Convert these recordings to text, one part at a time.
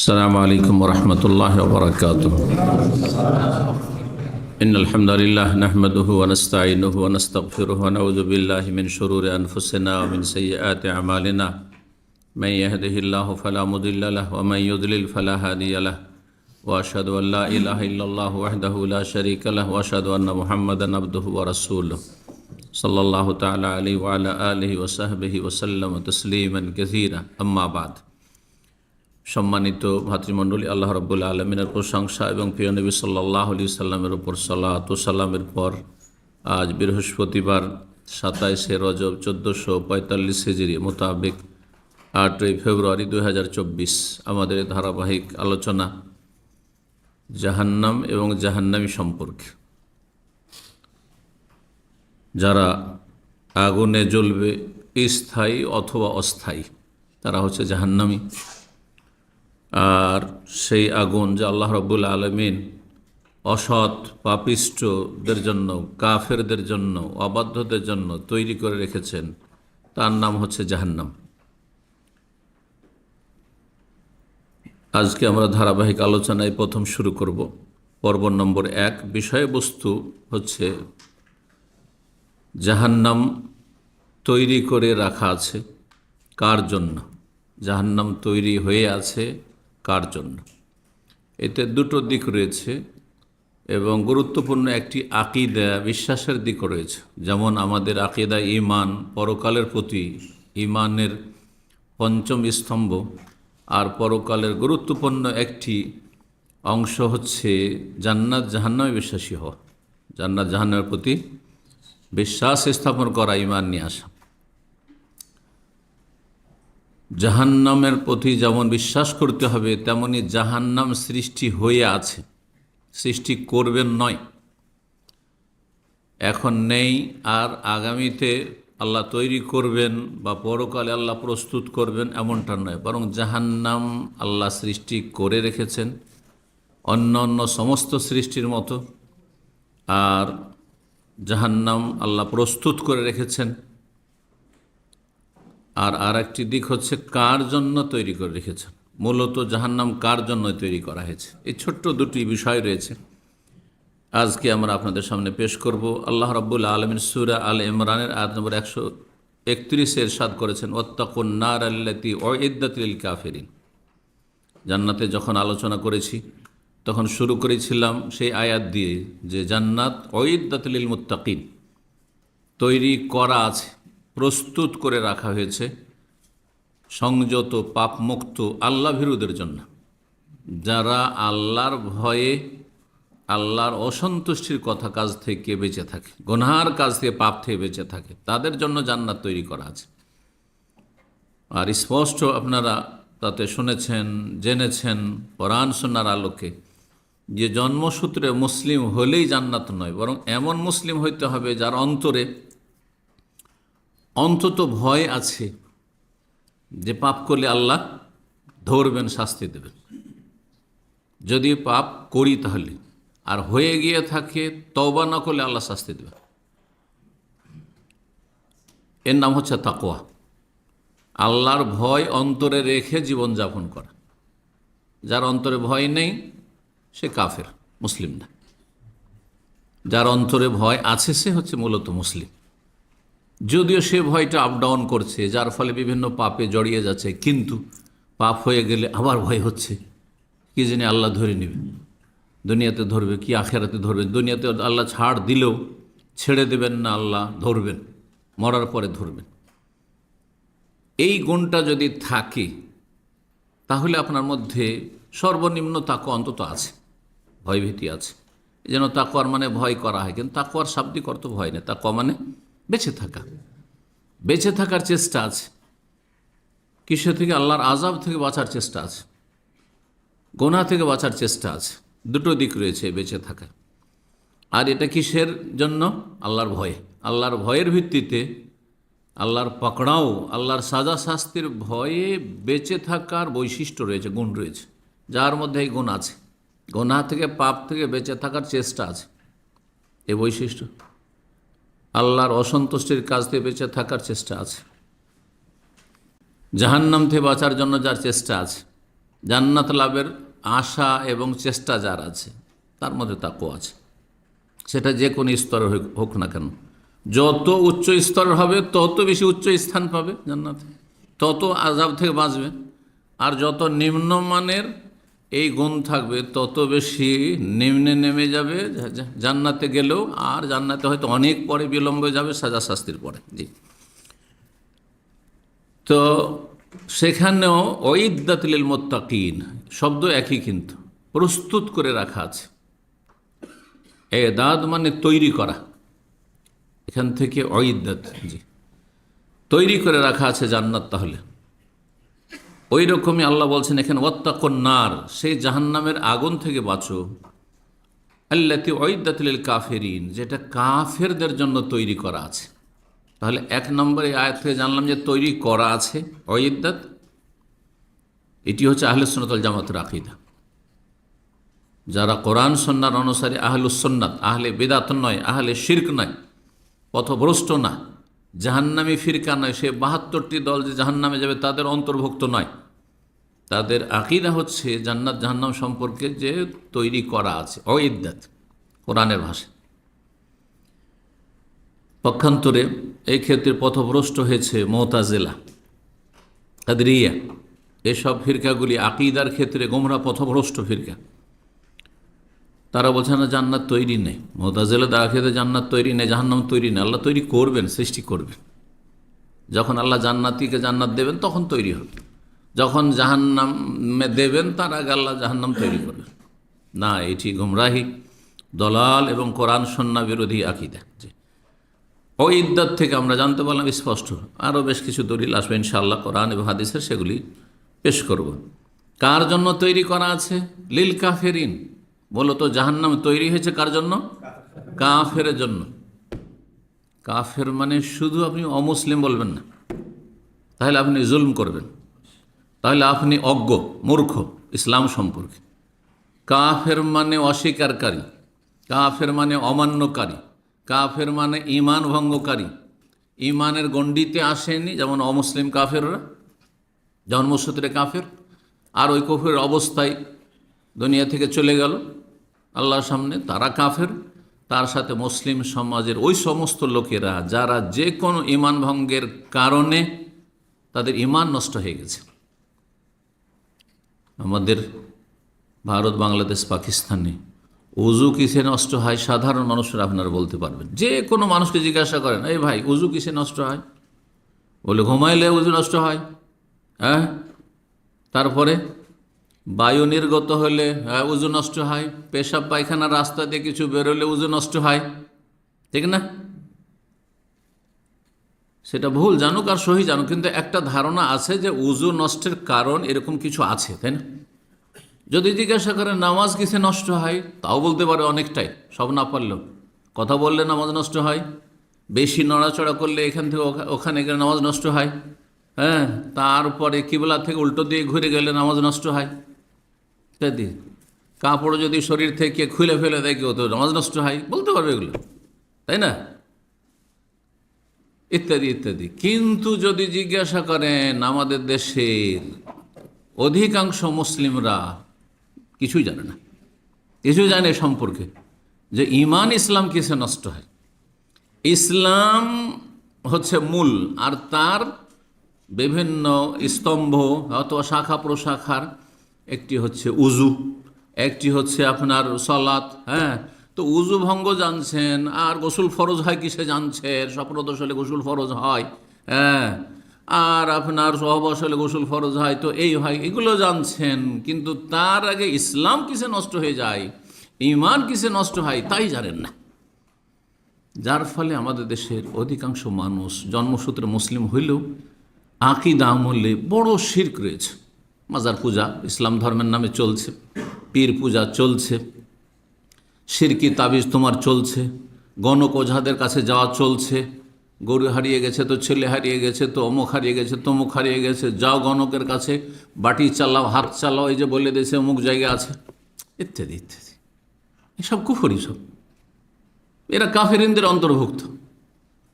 السلام عليكم ورحمة الله وبركاته. إن الحمد لله نحمده ونستعينه ونستغفره ونعوذ بالله من شرور أنفسنا ومن سيئات أعمالنا. من يهده الله فلا مضل له ومن يضلل فلا هادي له. وأشهد أن لا إله إلا الله وحده لا شريك له وأشهد أن محمدا عبده ورسوله صلى الله تعالى عليه وعلى آله وصحبه وسلم تسليما كثيرا. أما بعد. সম্মানিত ভাতৃমণ্ডলী, আল্লাহ রাব্বুল আলামিনের প্রশংসা এবং প্রিয় নবী সাল্লাল্লাহু আলাইহি সাল্লামের উপর সালাত ও সালামের পর আজ বৃহস্পতিবার 27শে রজব 1445 হিজরি মোতাবেক 8ই ফেব্রুয়ারি 2024 আমাদের ধারাবাহিক আলোচনা জাহান্নাম এবং জাহান্নামী সম্পর্কে। যারা আগুনে জ্বলবে স্থায়ী অথবা অস্থায়ী তারা হচ্ছে জাহান্নামী। আর সেই আগুন যা আল্লাহ রাব্বুল আলামিন অসৎ পাপিষ্ঠদের জন্য, কাফেরদের জন্য, অবাধ্যদের জন্য তৈরি করে রেখেছেন, তার নাম হচ্ছে জাহান্নাম। আজকে আমরা ধারাবাহিক আলোচনায় প্রথম শুরু করব। পর্ব নম্বর 1, বিষয়বস্তু হচ্ছে জাহান্নাম তৈরি করে রাখা আছে কার জন্য, জাহান্নাম তৈরি হয়ে আছে কার জন্য। এতে দুটো দিক রয়েছে এবং গুরুত্বপূর্ণ একটি আকীদা, বিশ্বাসের দিকও রয়েছে। যেমন আমাদের আকীদা ঈমান, পরকালের প্রতি ঈমানের পঞ্চম স্তম্ভ, আর পরকালের গুরুত্বপূর্ণ একটি অংশ হচ্ছে জান্নাত জাহান্নামে বিশ্বাসী হওয়া, জান্নাত জাহান্নামের প্রতি বিশ্বাস স্থাপন করা, ঈমান নিয়ে আসা। জাহান্নামের প্রতি যেমন বিশ্বাস করতে হবে, তেমনি জাহান্নাম সৃষ্টি হয়ে আছে, সৃষ্টি করবেন নয়, এখন নেই আর আগামীতে আল্লাহ তৈরি করবেন বা পরকালে আল্লাহ প্রস্তুত করবেন এমনটা নয়, বরং জাহান্নাম আল্লাহ সৃষ্টি করে রেখেছেন অন্য অন্য সমস্ত সৃষ্টির মতো। আর জাহান্নাম আল্লাহ প্রস্তুত করে রেখেছেন। আর একটি দিক হচ্ছে কার জন্য তৈরি করে রেখেছেন, মূলত জাহান্নাম কার জন্য তৈরি করা হয়েছে। এই ছোট্ট দুটি বিষয় রয়েছে, আজকে আমরা আপনাদের সামনে পেশ করব। আল্লাহ রাব্বুল আলামিন সূরা আল ইমরানের আয়াত নম্বর 131 ইরশাদ করেছেন, ওয়াত্তাকুন নার আল্লাতী উইদ্দাত লিল কাফিরিন। জান্নাতে যখন আলোচনা করেছি তখন শুরু করেছিলাম সেই আয়াত দিয়ে যে জান্নাত উইদ্দাত লিল মুত্তাকিন, তৈরি করা আছে, প্রস্তুত করে রাখা হয়েছে সংযত পাপমুক্ত আল্লাহ ভীরুদের জন্য। যারা আল্লাহর ভয়ে, আল্লাহর অসন্তুষ্টির কথা কাজ থেকে বেঁচে থাকে, গুনাহের কাজ থেকে, পাপ থেকে বেঁচে থাকে, তাদের জন্য জান্নাত তৈরি করা আছে। আর স্পষ্ট আপনারা তাতে শুনেছেন, জেনেছেন কোরআন সুন্নাহর আলোকে যে জন্মসূত্রে মুসলিম হলেই জান্নাত নয়, বরং এমন মুসলিম হইতে হবে যার অন্তরে অন্তত ভয় আছে যে পাপ করলে আল্লাহ ধরবেন, শাস্তি দেবেন। যদি পাপ করি তাহলে, আর হয়ে গিয়ে থাকে তওবা না করলে আল্লাহ শাস্তি দেবেন। এর নাম হচ্ছে তাকওয়া। আল্লাহর ভয় অন্তরে রেখে জীবনযাপন করা। যার অন্তরে ভয় নেই সে কাফের, মুসলিম না। যার অন্তরে ভয় আছে সে হচ্ছে মূলত মুসলিম। যদিও সে ভয়টা আপ ডাউন করছে, যার ফলে বিভিন্ন পাপে জড়িয়ে যাচ্ছে, কিন্তু পাপ হয়ে গেলে আবার ভয় হচ্ছে কি জানি আল্লাহ ধরে নেবে, দুনিয়াতে ধরবে কি আখেরাতে ধরবে। দুনিয়াতে আল্লাহ ছাড় দিলেও ছেড়ে দেবেন না, আল্লাহ ধরবেন, মরার পরে ধরবেন। এই গুণটা যদি থাকে তাহলে আপনার মধ্যে সর্বনিম্ন তাকওয়া অন্তত আছে, ভয়ভীতি আছে। এই জন্য তাকওয়ার মানে ভয় করা হয়, কিন্তু তাকওয়ার শাব্দিক অর্থ ভয় নেই। তাকওয়া মানে বেঁচে থাকা, বেঁচে থাকার চেষ্টা আছে। কিসে থেকে? আল্লাহর আযাব থেকে বাঁচার চেষ্টা আছে, গুনাহ থেকে বাঁচার চেষ্টা আছে। দুটো দিক রয়েছে বেঁচে থাকা। আর এটা কিসের জন্য? আল্লাহর ভয়ে। আল্লাহর ভয়ের ভিত্তিতে আল্লাহর পাকড়াও, আল্লাহর সাজা শাস্তির ভয়ে বেঁচে থাকার বৈশিষ্ট্য রয়েছে, গুণ রয়েছে, যার মধ্যে এই গুণ আছে। গুনাহ থেকে, পাপ থেকে বেঁচে থাকার চেষ্টা আছে, এই বৈশিষ্ট্য। আল্লাহর অসন্তুষ্টির কাজ থেকে বেঁচে থাকার চেষ্টা আছে, জাহান্নাম থেকে বাঁচার জন্য যার চেষ্টা আছে, জান্নাত লাভের আশা এবং চেষ্টা যার আছে তার মধ্যে তাকওয়া আছে, সেটা যে কোনো স্তরের হোক না কেন। যত উচ্চ স্তরের হবে তত বেশি উচ্চ স্থান পাবে জান্নাতে, তত আযাব থেকে বাঁচবে। আর যত নিম্নমানের এই গুণ থাকবে তত বেশি নিম্নে নেমে যাবে জান্নাতে গেলেও, আর জান্নাতে হয়তো অনেক পরে বিলম্ব যাবে সাজা শাস্তির পরে। জি, তো সেখানেও ওইদ্দাত লিল মুত্তাকিন শব্দ একই, কিন্তু প্রস্তুত করে রাখা আছে। এদাদ মানে তৈরি করা, এখান থেকে ওইদ্দাত, জি, তৈরি করে রাখা আছে জান্নাত। তাহলে ওই রকমই আল্লাহ বলছেন এখানে ওয়াত্তাকুন নার, সেই জাহান্নামের আগুন থেকে বাঁচো, আল্লাতী উইদ্দাত লিল কাফিরিন, যেটা কাফেরদের জন্য তৈরি করা আছে। তাহলে এক নম্বরে আয়াত থেকে জানলাম যে তৈরি করা আছে উইদ্দাত। এটি হচ্ছে আহলুস সুন্নাত ওয়াল জামাতের আকীদা। যারা কোরআন সুন্নাহর অনুসারী আহলুস সুন্নাত, আহলে বিদআত নয়, আহলে শিরক নয়, পথভ্রষ্ট না, জাহান্নামী ফিরকা নয়, সে ৭২টি দল যে জাহান্নামে যাবে তাদের অন্তর্ভুক্ত নয়। তাদের আকীদা হচ্ছে জান্নাত জাহান্নাম সম্পর্কে যে তৈরি করা আছে, উইদ্দাত কোরআনের ভাষায়। পক্ষান্তরে এই ক্ষেত্রে পথভ্রষ্ট হয়েছে মুতাজিলা, কাদরিয়া, এসব ফিরকাগুলি আকীদার ক্ষেত্রে গোমরাহ পথভ্রষ্ট ফিরকা। তারা বলছে না জান্নাত তৈরি নেই, মুতাজিলা তারা ক্ষেত্রে জান্নাত তৈরি নেই, জাহান্নাম তৈরি নেই, আল্লাহ তৈরি করবেন, সৃষ্টি করবেন। যখন আল্লাহ জান্নাতীকে জান্নাত দেবেন তখন তৈরি হবে, যখন জাহান্নামে দেবেন তার আগে আল্লাহ জাহান্নাম তৈরি করবেন না। এটি গুমরাহি, দলাল এবং কোরআন সুন্নাহ বিরোধী আকীদা। ওই ইদ্দাত থেকে আমরা জানতে পারলাম স্পষ্ট, আরও বেশ কিছু দলিল আসবে ইনশাআল্লাহ কোরআন এবং হাদিসের, সেগুলি পেশ করব। কার জন্য তৈরি করা আছে? লিল কাফেরিন। বলো তো জাহান্নাম তৈরি হয়েছে কার জন্য? কাফেরের জন্য। কাফের মানে শুধু আপনি অমুসলিম বলবেন না, তাহলে আপনি জুলম করবেন, তাহলে আপনি অজ্ঞ মূর্খ ইসলাম সম্পর্কে। কাফের মানে অস্বীকারী, কাফের মানে অমান্যকারী, কাফের মানে ঈমান ভঙ্গকারী, ঈমানের গণ্ডিতে আসেনি, যেমন অমুসলিম কাফেররা জন্মসূত্রে কাফের, আর ওই কুফরের অবস্থায় দুনিয়া থেকে চলে গেল আল্লাহর সামনে, তারা কাফের। তার সাথে মুসলিম সমাজের ওই সমস্ত লোকেরা যারা যে কোনো ঈমান ভঙ্গের কারণে তাদের ঈমান নষ্ট হয়ে গেছে। আমাদের ভারত, বাংলাদেশ, পাকিস্তানে উজু কিসে নষ্ট হয় সাধারণ মানুষরা আপনারা বলতে পারবেন। যে কোনো মানুষকে জিজ্ঞাসা করেন, এই ভাই উজু কিসে নষ্ট হয়? বলে ঘুমাইলে উজু নষ্ট হয়। হ্যাঁ, তারপরে বায়ু নির্গত হলে উজু নষ্ট হয়, পেশাব পায়খানা রাস্তা দিয়ে কিছু বেরোলে উজু নষ্ট হয়, ঠিক না? সেটা ভুল জানুক আর সহি জানুক, কিন্তু একটা ধারণা আছে যে উজু নষ্টের কারণ এরকম কিছু আছে, তাই না? যদি জিজ্ঞাসা করে নামাজ কিসে নষ্ট হয়, তাও বলতে পারে অনেকটাই, সব না পারলেও। কথা বললে নামাজ নষ্ট হয়, বেশি নড়াচড়া করলে এখান থেকে ওখানে গেলে নামাজ নষ্ট হয়, হ্যাঁ, তারপরে কিবলা থেকে উল্টো দিয়ে ঘুরে গেলে নামাজ নষ্ট হয় ইত্যাদি। কাপড় যদি শরীর থেকে খুলে ফেলে দেয় কেউ, তো নামাজ নষ্ট হয়, বলতে পারবে এগুলো, তাই না? ইত্যাদি ইত্যাদি। কিন্তু যদি জিজ্ঞাসা করেন, আমাদের দেশের অধিকাংশ মুসলিমরা কিছুই জানে না, কিছু জানে সম্পর্কে যে ঈমান ইসলাম কিসে নষ্ট হয়। ইসলাম হচ্ছে মূল, আর তার বিভিন্ন স্তম্ভ অথবা শাখা প্রশাখার একটি হচ্ছে উজু, একটি হচ্ছে আপনার সালাত। হ্যাঁ, তো উজু ভঙ্গ জানছেন, আর গোসল ফরজ হয় কিসে জানছেন, স্বপ্নদোষ হলে গোসল ফরজ হয়, হ্যাঁ, আর আপনার সহবাস হলে গোসল ফরজ হয়, তো এই হয়, এগুলো জানছেন। কিন্তু তার আগে ইসলাম কিসে নষ্ট হয়ে যায়, ঈমান কিসে নষ্ট হয়, তাই জানেন না। যার ফলে আমাদের দেশের অধিকাংশ মানুষ জন্মসূত্রে মুসলিম হইলেও আকীদা আমলে বড় শিরক রয়েছে। মাজার পূজা ইসলাম ধর্মের নামে চলছে, পীর পূজা চলছে, শিরকি তাবিজ তোমার চলছে, গণক ওঝাদের কাছে যাওয়া চলছে, গরু হারিয়ে গেছে তো ছেলে হারিয়ে গেছে, তো অমুক হারিয়ে গেছে, তমুক হারিয়ে গেছে, যাও গণকের কাছে, বাটি চালাও, হাত চালাও, এই যে বলে দিয়েছে অমুক জায়গায় আছে, ইত্যাদি ইত্যাদি। এসব কুফরি, সব এরা কাফেরিনদের অন্তর্ভুক্ত।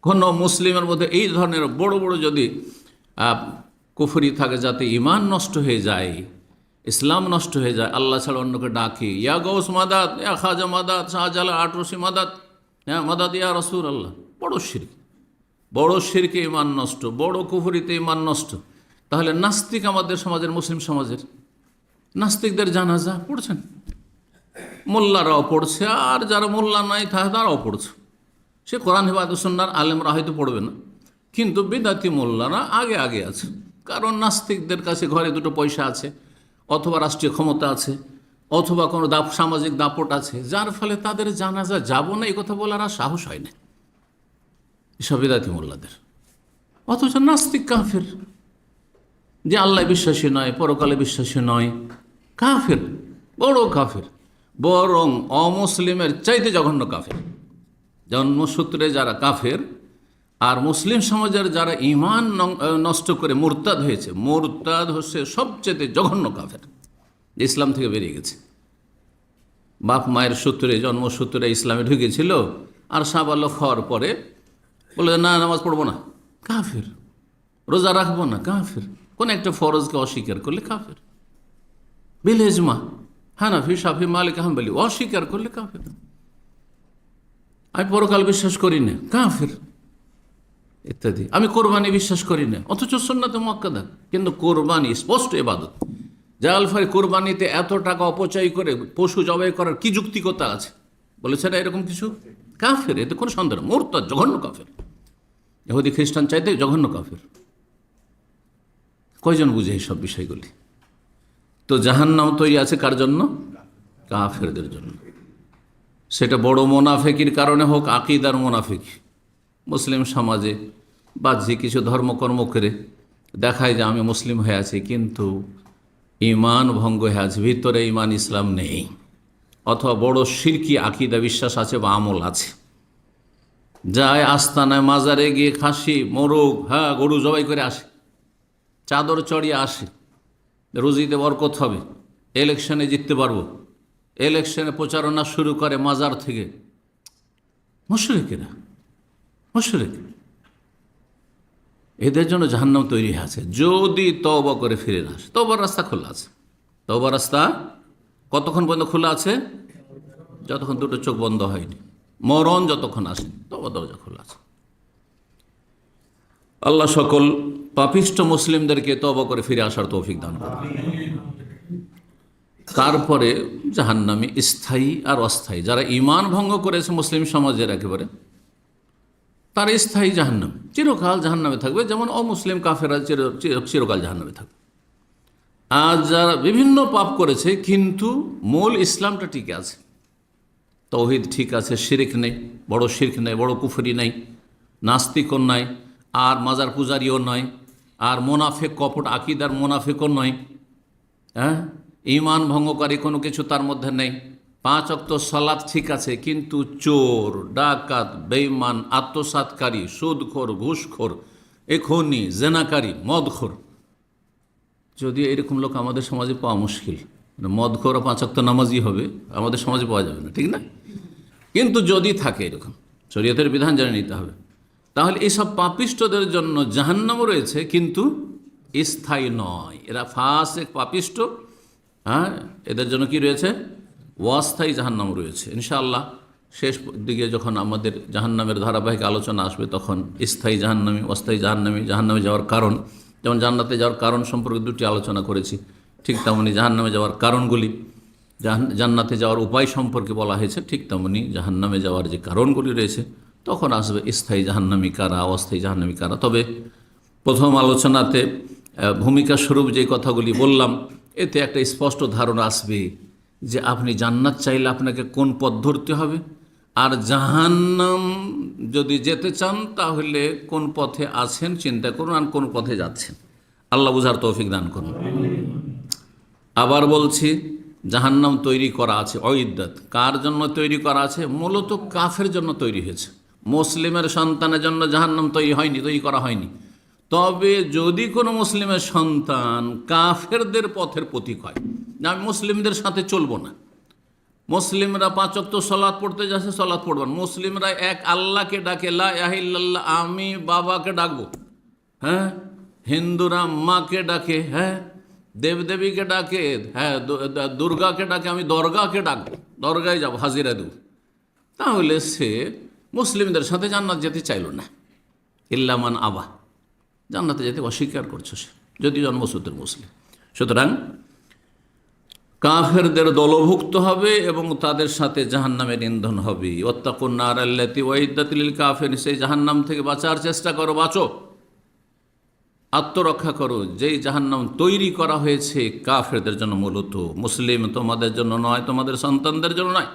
কোনো মুসলিমের মধ্যে এই ধরনের বড় বড় যদি কুফরি থাকে, যাতে ঈমান নষ্ট হয়ে যায়, ইসলাম নষ্ট হয়ে যায়, আল্লাহ ছাড়া অন্যকে ডাকি, ইয়া গৌস মাদাত, ইয়া খাজা মাদাত, শাহজালাল আটরসি মাদাত, হ্যাঁ মাদাত ইয়া রসুল আল্লাহ। বড় শিরক, বড় শিরকে ইমান নষ্ট, বড় কুফরিতে ইমান নষ্ট। তাহলে নাস্তিক আমাদের সমাজের, মুসলিম সমাজের নাস্তিকদের জানাজা পড়ছেন, মোল্লারাও পড়ছে, আর যারা মোল্লা নাই তারাও পড়ছে। সে কোরআন হেফাজত সুন্নাহর আলেমরা হয়তো পড়বে না, কিন্তু বিদাতি মোল্লারা আগে আগে আছে। কারণ নাস্তিকদের কাছে ঘরে দুটো পয়সা আছে, অথবা রাষ্ট্রীয় ক্ষমতা আছে, অথবা কোনো সামাজিক দাপট আছে, যার ফলে তাদের জানাজা যাব না এই কথা বলার আর সাহস হয় না এসব বিদাতি মোল্লাদের। অথচ নাস্তিক কাফের, যে আল্লাহ বিশ্বাসী নয়, পরকালে বিশ্বাসী নয়, কাফের, বড় কাফের, বরং অমুসলিমের চাইতে জঘন্য কাফের। জন্মসূত্রে যারা কাফের, আর মুসলিম সমাজের যারা ইমান নষ্ট করে মুরতাদ হয়েছে, মুরতাদ হচ্ছে সবচেয়ে জঘন্য কাফের, ইসলাম থেকে বেরিয়ে গেছে। বাপ মায়ের সূত্রে, জন্মসূত্রে ইসলামে ঢুকেছিল, আর সাবালক হওয়ার পরে বলে না নামাজ পড়বো না, কাফের। রোজা রাখবো না, কাফের। কোন একটা ফরজকে অস্বীকার করলে কাফের। বিল ইজমা, হানাফি, শাফি, মালিক, হাম্বলি অস্বীকার করলে কাফের। আমি পরকাল বিশ্বাস করি না, কাফের, ইত্যাদি। আমি কোরবানি বিশ্বাস করি না, অথচ সুন্নাতে মুআক্কাদা। কিন্তু কোরবানি স্পষ্ট ইবাদত। জালাল ফারি কোরবানিতে এত টাকা অপচয় করে পশু জবাই করার কি যুক্তিকতা আছে? বলেছে না এরকম কিছু? কাফের, এতে কোনো সন্দেহ নেই, মুরতাদ, জঘন্য কাফের। ইহুদি খ্রিস্টান চাইতে জঘন্য কাফের। কয়জন বুঝে এইসব বিষয়গুলি? তো জাহান্নাম তৈরি আছে কার জন্য? কাফেরদের জন্য। সেটা বড় মোনাফেকির কারণে হোক, আকিদার মোনাফেকি। মুসলিম সমাজে বাহ্যিক কিছু ধর্মকর্ম করে দেখায় যে আমি মুসলিম হয়ে আছি, কিন্তু ইমান ভঙ্গ হয়ে আছে, ভিতরে ইমান ইসলাম নেই। অথবা বড় শিরকি আকিদা বিশ্বাস আছে বা আমল আছে, যায় আস্তানায় মাজারে গিয়ে খাসি, মোরগ, হ্যাঁ গরু জবাই করে আসে, চাদর চড়িয়ে আসে, রুজিতে বরকত হবে, ইলেকশনে জিততে পারবো, ইলেকশনে প্রচারণা শুরু করে মাজার থেকে। মুশরিকেরা, মুশরিক। এদের জন্য জাহান্নাম তৈরি আছে যদি তওবা করে ফিরে না আসে। তওবার রাস্তা খোলা আছে। তওবার রাস্তা কতক্ষণ পর্যন্ত খোলা আছে? যতক্ষণ দুটো চোখ বন্ধ হয়নি, মরণ যতক্ষণ আসে, তওবা দরজা খোলা আছে। আল্লাহ সকল পাপিষ্ঠ মুসলিমদেরকে তওবা করে ফিরে আসার তৌফিক দান করুন। তারপরে জাহান্নামী স্থায়ী আর অস্থায়ী। যারা ঈমান ভঙ্গ করেছে মুসলিম সমাজের একেবারে, তার স্থায়ী জাহান্নাম, চিরকাল জাহান্নামে থাকবে। যেমন অমুসলিম কাফেরা চিরকাল জাহান্নামে থাকবে। আর যারা বিভিন্ন পাপ করেছে কিন্তু মূল ইসলামটা ঠিক আছে, তৌহিদ ঠিক আছে, শিরক নেই, বড় শিরক নেই, বড় কুফরি নেই, নাস্তিকও নাই, আর মাজার পূজারিও নয়, আর মোনাফেক, কপট আকিদার মোনাফেকও নয়, হ্যাঁ, ঈমান ভঙ্গকারী কোনো কিছু তার মধ্যে নেই। 5 ওয়াক্ত সালাত ঠিক আছে, কিন্তু চোর, ডাকাত, বেঈমান, আত্মসাৎকারী, সুদখোর, ঘুষখোর, এখনি জেনাকারী, মদখোর। যদিও এরকম লোক আমাদের সমাজে পাওয়া মুশকিল, মদখোর 5 ওয়াক্ত নামাজি হবে, আমাদের সমাজে পাওয়া যাবে না, ঠিক না? কিন্তু যদি থাকে এরকম, শরীয়তের বিধান জেনে নিতে হবে। তাহলে এইসব পাপিষ্টদের জন্য জাহান্নাম রয়েছে, কিন্তু স্থায়ী নয়। এরা ফাসিক, পাপিষ্ট, হ্যাঁ, এদের জন্য কি রয়েছে? অস্থায়ী জাহান্নাম রয়েছে। ইনশাআল্লাহ শেষ দিকে যখন আমাদের জাহান্নামের ধারাবাহিক আলোচনা আসবে, তখন স্থায়ী জাহান্নামী, অস্থায়ী জাহান্নামী, জাহান্নামে যাওয়ার কারণ, যেমন জান্নাতে যাওয়ার কারণ সম্পর্কে 2টি আলোচনা করেছি, ঠিক তেমনি জাহান্নামে যাওয়ার কারণগুলি, জান্নাতে যাওয়ার উপায় সম্পর্কে বলা হয়েছে, ঠিক তেমনি জাহান্নামে যাওয়ার যে কারণগুলি রয়েছে, তখন আসবে স্থায়ী জাহান্নামী কারা, অস্থায়ী জাহান্নামী কারা। তবে প্রথম আলোচনাতে ভূমিকা স্বরূপ যে কথাগুলি বললাম, এতে একটা স্পষ্ট ধারণা আসবে যে আপনি জান্নাত চাইলে আপনাকে কোন পথ ধরতে হবে, আর জাহান্নাম যদি যেতে চান তাহলে কোন পথে আছেন চিন্তা করুন, আর কোন পথে যাচ্ছেন। আল্লাহ বুঝার তৌফিক দান করুন। আবার বলছি, জাহান্নাম তৈরি করা আছে, অইদ্দাত কার জন্য তৈরি করা আছে? মূলত কাফের জন্য তৈরি হয়েছে। মুসলিমের সন্তানের জন্য জাহান্নাম তৈরি হয়নি, তৈরি করা হয়নি। তবে যদি কোনো মুসলিমের সন্তান কাফেরদের পথের প্রতীক হয়, যে আমি মুসলিমদের সাথে চলবো না, মুসলিমরা 5 ওয়াক্ত সালাত পড়তে যাচ্ছে, সালাত পড়বেন, মুসলিমরা এক আল্লাহকে ডাকে, লা ইলাহা ইল্লাল্লাহ, আমি বাবাকে ডাকবো, হ্যাঁ, হিন্দুরা মাকে ডাকে, হ্যাঁ, দেবদেবীকে ডাকে, হ্যাঁ দুর্গাকে ডাকে, আমি দরগাকে ডাকবো, দরগায় যাব, হাজিরা দেব, তাহলে সে মুসলিমদের সাথে জান্নাত যেতে চাইল না। ইল্লামান আবা, জান্নাতে যেতে অস্বীকার করছে সে, যদি জন্মসূত্রের মুসলিম। সুতরাং কাফেরদের দলভুক্ত হবে এবং তাদের সাথে জাহান্নামের ইন্ধন হবে। ওয়াত্তাকুন নার আল্লাতী উইদ্দাত লিল কাফিরিন, সেই জাহান্নাম থেকে বাঁচার চেষ্টা করো, বাঁচো, আত্মরক্ষা করো, যেই জাহান্নাম তৈরি করা হয়েছে কাফেরদের জন্য, মূলত মুসলিম তোমাদের জন্য নয়, তোমাদের সন্তানদের জন্য নয়।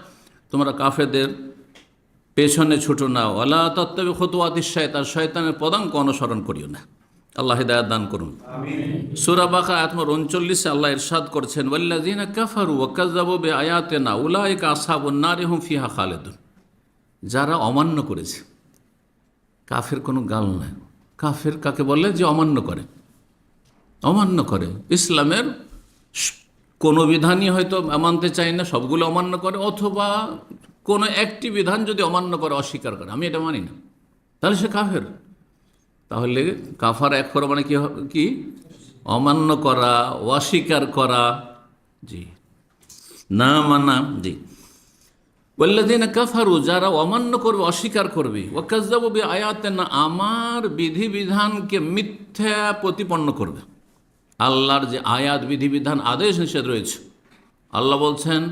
তোমরা কাফেরদের পেছনে ছুটো না। ওয়ালা তাত্তাবি খুতুওয়াতিশ শায়তান, শয়তানের পদাঙ্ক অনুসরণ করিও না। আল্লাহ হিদায়াত দান করুন। সূরা বাকারা আয়াত নম্বর 39 আল্লাহ ইরশাদ করছেন, ওয়াল্লাযীনা কাফারু ওয়া কাযযাবু বিআয়াতিনা উলাইকা আসহাবুন নারি হুম ফিহা খালিদুন। যারা অমান্য করেছে, কাফের কোনো গাল নাই। কাফের কাকে বলে? যে অমান্য করে, অমান্য করে ইসলামের কোনো বিধানই হয়তো মানতে চায় না, সবগুলো অমান্য করে, অথবা কোনো একটি বিধান যদি অমান্য করে, অস্বীকার করে, আমি এটা মানি না, তাহলে সে কাফের। তাহলে কাফার এক করা মানে কি? অমান্য করা, অস্বীকার করা, জি, না মানা, জি। ওয়াল্লাযীনা কাফারু, যারা অমান্য করবে, অস্বীকার করবে, ওয়া কাযযাবু বিআয়াতিনা, আমার বিধিবিধানকে মিথ্যা প্রতিপন্ন করবে। আল্লাহর যে আয়াত, বিধিবিধান, আদেশ নিষেধ রয়েছে, আল্লাহ বলছেন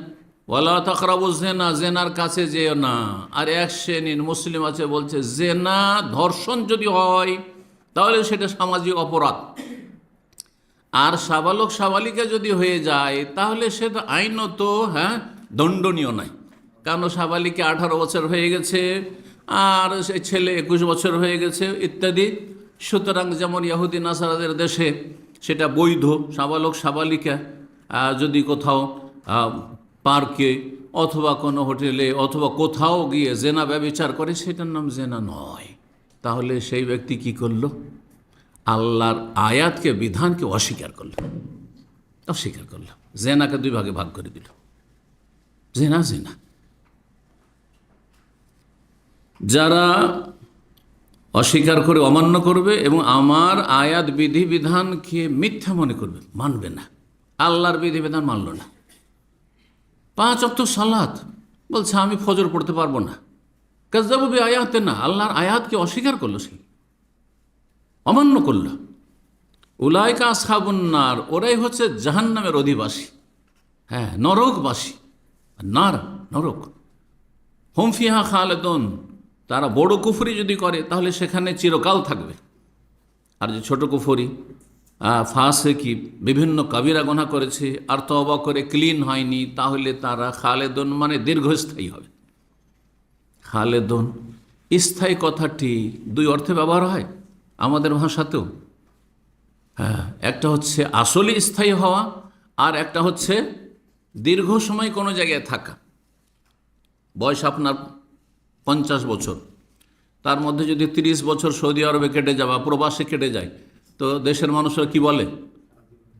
ওয়ালা তাকরাবুজ জিনা, জেনার কাছে যেও না। আর এক শ্রেণীর মুসলিম আছে বলছে জেনা ধর্ষণ যদি হয় তাহলে সেটা সামাজিক অপরাধ, আর সাবালক সাবালিকা যদি হয়ে যায় তাহলে সেটা আইনত দণ্ডনীয় নয়, কারণ সাবালিকা 18 বছর হয়ে গেছে আর সে ছেলে 21 বছর হয়ে গেছে ইত্যাদি। সুতরাং যেমন ইহুদি নাসারাদের দেশে সেটা বৈধ, সাবালক সাবালিকা যদি কোথাও পার্কে অথবা কোনো হোটেলে অথবা কোথাও গিয়ে জেনা ব্যভিচার করে, সেটার নাম জেনা নয়। তাহলে সেই ব্যক্তি কি করল? আল্লাহর আয়াতকে, বিধানকে অস্বীকার করল, অস্বীকার করল, জেনাকে দুই ভাগে ভাগ করে দিল। জেনা জেনা। যারা অস্বীকার করে, অমান্য করবে এবং আমার আয়াত বিধিবিধানকে মিথ্যা মনে করবে, মানবে না, আল্লাহর বিধিবিধান মানল না। 5 ওয়াক্ত সালাত বলছে আমি ফজর পড়তে পারবো না, কাযযাবু বিআয়াতিনা, আল্লাহর আয়াতকে অস্বীকার করলো, সে অমান্য করল। উলাইকা আসহাবুন নার, ওরাই হচ্ছে জাহান্নামের অধিবাসী, হ্যাঁ নরকবাসী, নার নরক, হুম ফিহা খালিদুন, তারা বড় কুফরি যদি করে তাহলে সেখানে চিরকাল থাকবে। আর যে ছোট কুফরি, ফাসিকি, বিভিন্ন কাবিরা গুনাহ করেছে আর তওবা করে ক্লিন হয়নি, তাহলে তারা খালেদুন মানে দীর্ঘস্থায়ী হবে। খালেদুন, স্থায়ী কথাটি দুই অর্থে ব্যবহার হয় আমাদের ভাষাতেও। হ্যাঁ, একটা হচ্ছে আসলে স্থায়ী হওয়া, আর একটা হচ্ছে দীর্ঘ সময় কোনো জায়গায় থাকা। বয়স আপনার 50 বছর, তার মধ্যে যদি 30 বছর সৌদি আরবে কেটে যায় বা প্রবাসে কেটে যায়, তো দেশের মানুষরা কি বলে?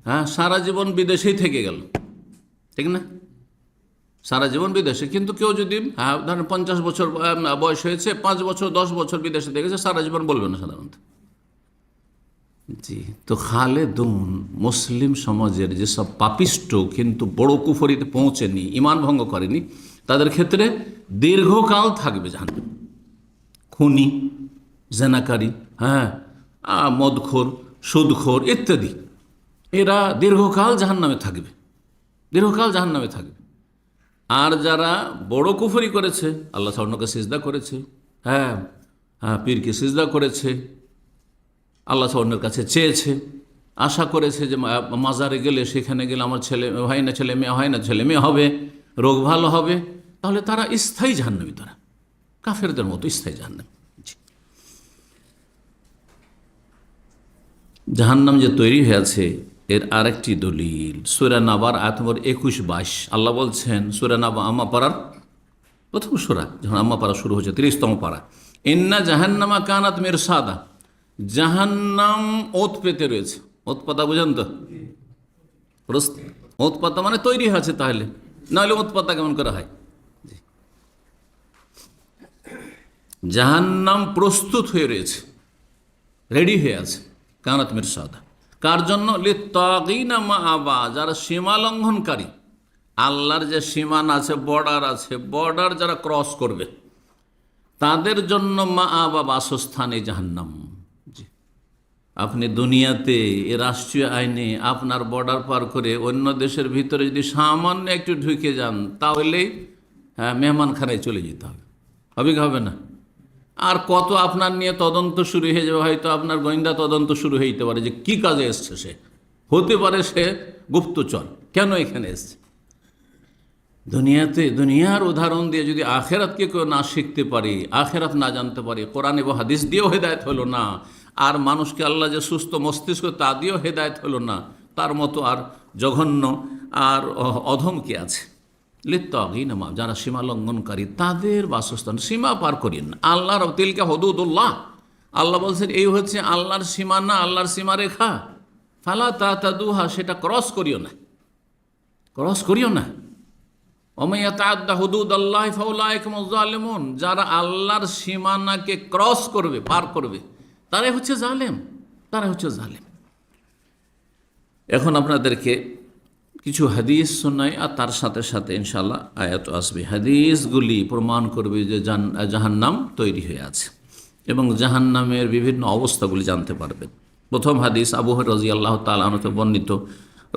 হ্যাঁ, সারা জীবন বিদেশেই থেকে গেল, ঠিক না? সারা জীবন বিদেশে। কিন্তু কেউ যদি ধরেন 50 বছর বয়স হয়েছে, 5 বছর 10 বছর বিদেশে থেকেছে, সারা জীবন বলবে না সাধারণত। জি, তো খালেদুন মুসলিম সমাজের যেসব পাপিষ্ট কিন্তু বড় কুফরিতে পৌঁছেনি, ঈমান ভঙ্গ করেনি, তাদের ক্ষেত্রে দীর্ঘকাল থাকবে জাহান্নাম। খুনি, জেনাকারী, হ্যাঁ মদখোর, সুদখোর ইত্যাদি, এরা দীর্ঘকাল জাহান্নামে থাকবে, দীর্ঘকাল জাহান্নামে থাকবে। আর যারা বড় কুফরি করেছে, আল্লাহ স্বর্ণকে সিজদা করেছে, হ্যাঁ হ্যাঁ পীরকে সিজদা করেছে, আল্লাহ স্বর্ণের কাছে চেয়েছে, আশা করেছে যে মাজারে গেলে, সেখানে গেলে আমার ছেলে হয় না, ছেলে মেয়ে হয় না, ছেলে মেয়ে হবে, রোগ ভালো হবে, তাহলে তারা স্থায়ী জাহান্নামী, তারা কাফেরদের মতো স্থায়ী জাহান্নামী। জাহান্নাম যে তৈরি হয়েছে এর আরেকটি দলিল সূরা নাবার আয়াত নম্বর 21-22 আল্লাহ বলছেন, সূরা নাবা আম্মা পাড়ার প্রথম সূরা, যখন আম্মা পাড়া শুরু হচ্ছে 30তম পাড়া, ইন্না জাহান্নামা কানাত মিরসাদা, জাহান্নাম ওত পেতে রয়েছে। ওত পাতা বুঝেন তো? ওত পাতা মানে তৈরি হয়েছে, তাহলে নাহলে ওত পাতা কেমন করে হয়? জাহান্নাম প্রস্তুত হয়ে রয়েছে, রেডি হয়ে আছে। কানাত মিরসাদা, কার জন্য? লিত্তাগিনা মাআবা, যারা সীমা লঙ্ঘনকারী, আল্লাহর যে সীমানা আছে, বর্ডার আছে, বর্ডার যারা ক্রস করবে তাদের জন্য মাআবা, বাসস্থানে জাহান্নাম। আপনি দুনিয়াতে এ রাষ্ট্রীয় আইনে আপনার বর্ডার পার করে অন্য দেশের ভিতরে যদি সামান্য একটু ঢুকে যান তাহলেই মেহমানখানায় চলে যেতে হবে, হবে কি হবে না? আর কত আপনার নিয়ে তদন্ত শুরু হয়ে যাবে, হয়তো আপনার গোয়েন্দা তদন্ত শুরু হইতে পারে যে কি কাজে এসছে সে, হতে পারে সে গুপ্তচর, কেন এখানে এসছে। দুনিয়ার উদাহরণ দিয়ে যদি আখেরাতকে কেউ না শিখতে পারি, আখেরাত না জানতে পারি, কোরআন এবং হাদিস দিয়েও হেদায়েত হলো না, আর মানুষকে আল্লাহ যে সুস্থ মস্তিষ্ক তা দিয়েও হেদায়েত হলো না, তার মতো আর জঘন্য আর অধম কি আছে? লিত্তাগিনা মা, যারা সীমা লঙ্ঘনকারী তাদের বাসস্থান, সীমা পার করিয়েন না। আল্লাহর তিলকা হুদুদুল্লাহ, আল্লাহ বলছেন এই হচ্ছে আল্লাহর সীমানা, আল্লাহর সীমারেখা। ফালা তাতাদুহা, সেটা ক্রস করিও না, ক্রস করিও না। ওমান ইয়াতাআদ্দা হুদুদাল্লাহি ফাউলাইকা হুমুজ জালিমুন, যারা আল্লাহর সীমানাকে ক্রস করবে, পার করবে, তারাই হচ্ছে জালেম, তারাই হচ্ছে জালেম। এখন আপনাদেরকে কিছু হাদিস শোনাই, আর তার সাথে সাথে ইনশাআল্লাহ আয়াত আসবে। হাদিসগুলি প্রমাণ করবে যে জাহান্নাম তৈরি হয়ে আছে এবং জাহান্নামের বিভিন্ন অবস্থাগুলি জানতে পারবেন। প্রথম হাদিস আবু হুরায়রা রাদিয়াল্লাহু তাআলা আনহু থেকে বর্ণিত,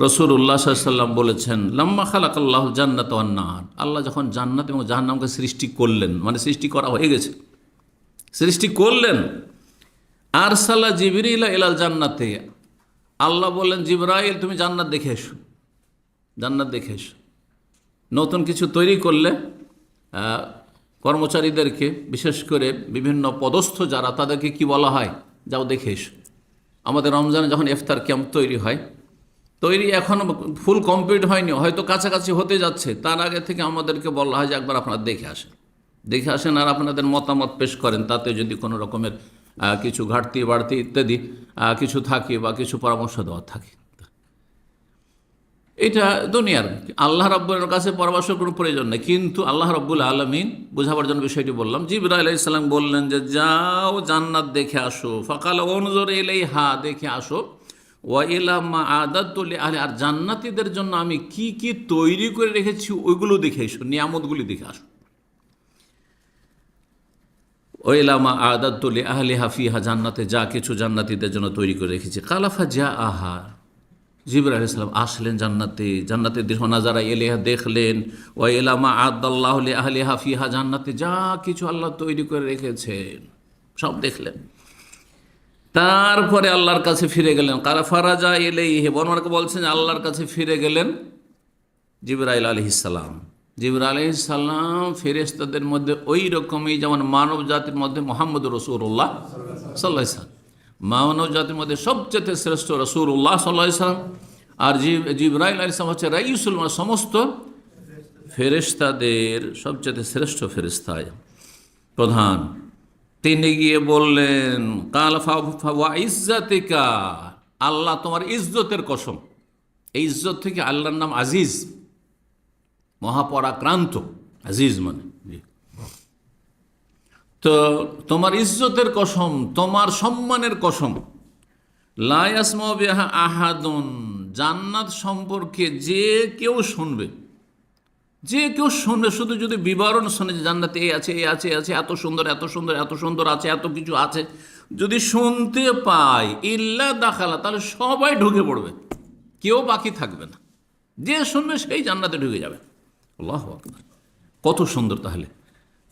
রাসূলুল্লাহ সাল্লাল্লাহু আলাইহি ওয়াসাল্লাম বলেছেন, লাম্মা খালাকাল্লাহুল জান্নাতা ওয়ান নার, আল্লাহ যখন জান্নাত এবং জাহান্নামকে সৃষ্টি করলেন, মানে সৃষ্টি করা হয়ে গেছে, সৃষ্টি করলেন, আরসালা জিবরিল ইলাল জান্নাতে, আল্লাহ বললেন জিবরাইল তুমি জান্নাত দেখে এসো, জান্নাত দেখে এসো। নতুন কিছু তৈরি করলে কর্মচারীদেরকে, বিশেষ করে বিভিন্ন পদস্থ যারা, তাদেরকে কি বলা হয়? যাও দেখে এসো। আমাদের রমজানে যখন ইফতার ক্যাম্প তৈরি হয়, তৈরি এখনও ফুল কমপ্লিট হয়নি, হয়তো কাছাকাছি হতে যাচ্ছে, তার আগে থেকে আমাদেরকে বলা হয় যে একবার আপনারা দেখে আসেন, দেখে আসেন আর আপনাদের মতামত পেশ করেন, তাতে যদি কোনো রকমের কিছু ঘাটতি বাড়তি ইত্যাদি কিছু থাকে বা কিছু পরামর্শ দেওয়া থাকে। এটা দুনিয়ার, আল্লাহ রাব্বুলের কাছে পরামর্শের কোনো প্রয়োজন নেই, কিন্তু আল্লাহ রাব্বুল আলামিন বোঝাবার জন্য বিষয়টি বললাম। জিবরাইল আলাইহিস সালাম বললেন যে যাও জান্নাত দেখে আসো, ফাকাল উনজুর ইলাইহা, দেখে আসো, ওয়া ইলা মা আদাতু লিআহলি, আর জান্নাতীদের জন্য আমি কি কি তৈরি করে রেখেছি ওইগুলো দেখে এসো, নিয়ামতগুলি দেখে আসো। ওয়া ইলা মা আদাতু লিআহলিহা ফিহা, জান্নাতে যা কিছু জান্নাতীদের জন্য তৈরি করে রেখেছি। কালাফা যা আহা, জিবরাইল আলাইহিস সালাম আসলেন জান্নাতে, জান্নাতের দৃশ্য নাজারা এলাইহা দেখলেন, ওয়া ইলা মা আদাল্লাহু লিআহলিহা ফিহা, জান্নাতে যা কিছু আল্লাহ তৈরি করে রেখেছেন সব দেখলেন। তারপরে আল্লাহর কাছে ফিরে গেলেন, কারা ফারাজা ইলাইহি, বর্ণনাকে বলছেন আল্লাহর কাছে ফিরে গেলেন জিবরাইল আলাইহিস সালাম। জিবরাইল আলাইহিস সালাম ফেরেশতাদের মধ্যে ওই রকমই যেমন মানব জাতির মধ্যে মুহাম্মদুর রাসূলুল্লাহ সাল্লাল্লাহু আলাইহি ওয়াসাল্লাম, মানব জাতির মধ্যে সবচেয়ে শ্রেষ্ঠ রাসূলুল্লাহ সাল্লাল্লাহু আলাইহি ওয়াসাল্লাম, আর জিবরাইল আলাইহিস সালাম হচ্ছে রাইসুল, সমস্ত ফেরেশতাদের সবচেয়ে শ্রেষ্ঠ ফেরেশতা, প্রধান। তিনি গিয়ে বললেন, কাল ওয়া ইজ্জাতিকা, আল্লাহ তোমার ইজ্জতের কসম। এই ইজ্জত থেকে আল্লাহর নাম আজিজ, মহাপরাক্রান্ত, আজিজ মানে। তো তোমার ইজ্জতের কসম, তোমার সম্মানের কসম, লা ইয়াসমাউ বিহা আহাদুন, জান্নাত সম্পর্কে যে কেউ শুনবে, যে কেউ শুনবে, শুধু যদি বিবরণ শোনে যে জান্নাতে এই আছে, এই আছে, এই আছে, এত সুন্দর, এত সুন্দর, এত সুন্দর আছে, এত কিছু আছে, যদি শুনতে পায়, ইল্লা দাখালা, তাহলে সবাই ঢুকে পড়বে, কেউ বাকি থাকবে না, যে শুনবে সেই জান্নাতে ঢুকে যাবে। আল্লাহু আকবার, কত সুন্দর! তাহলে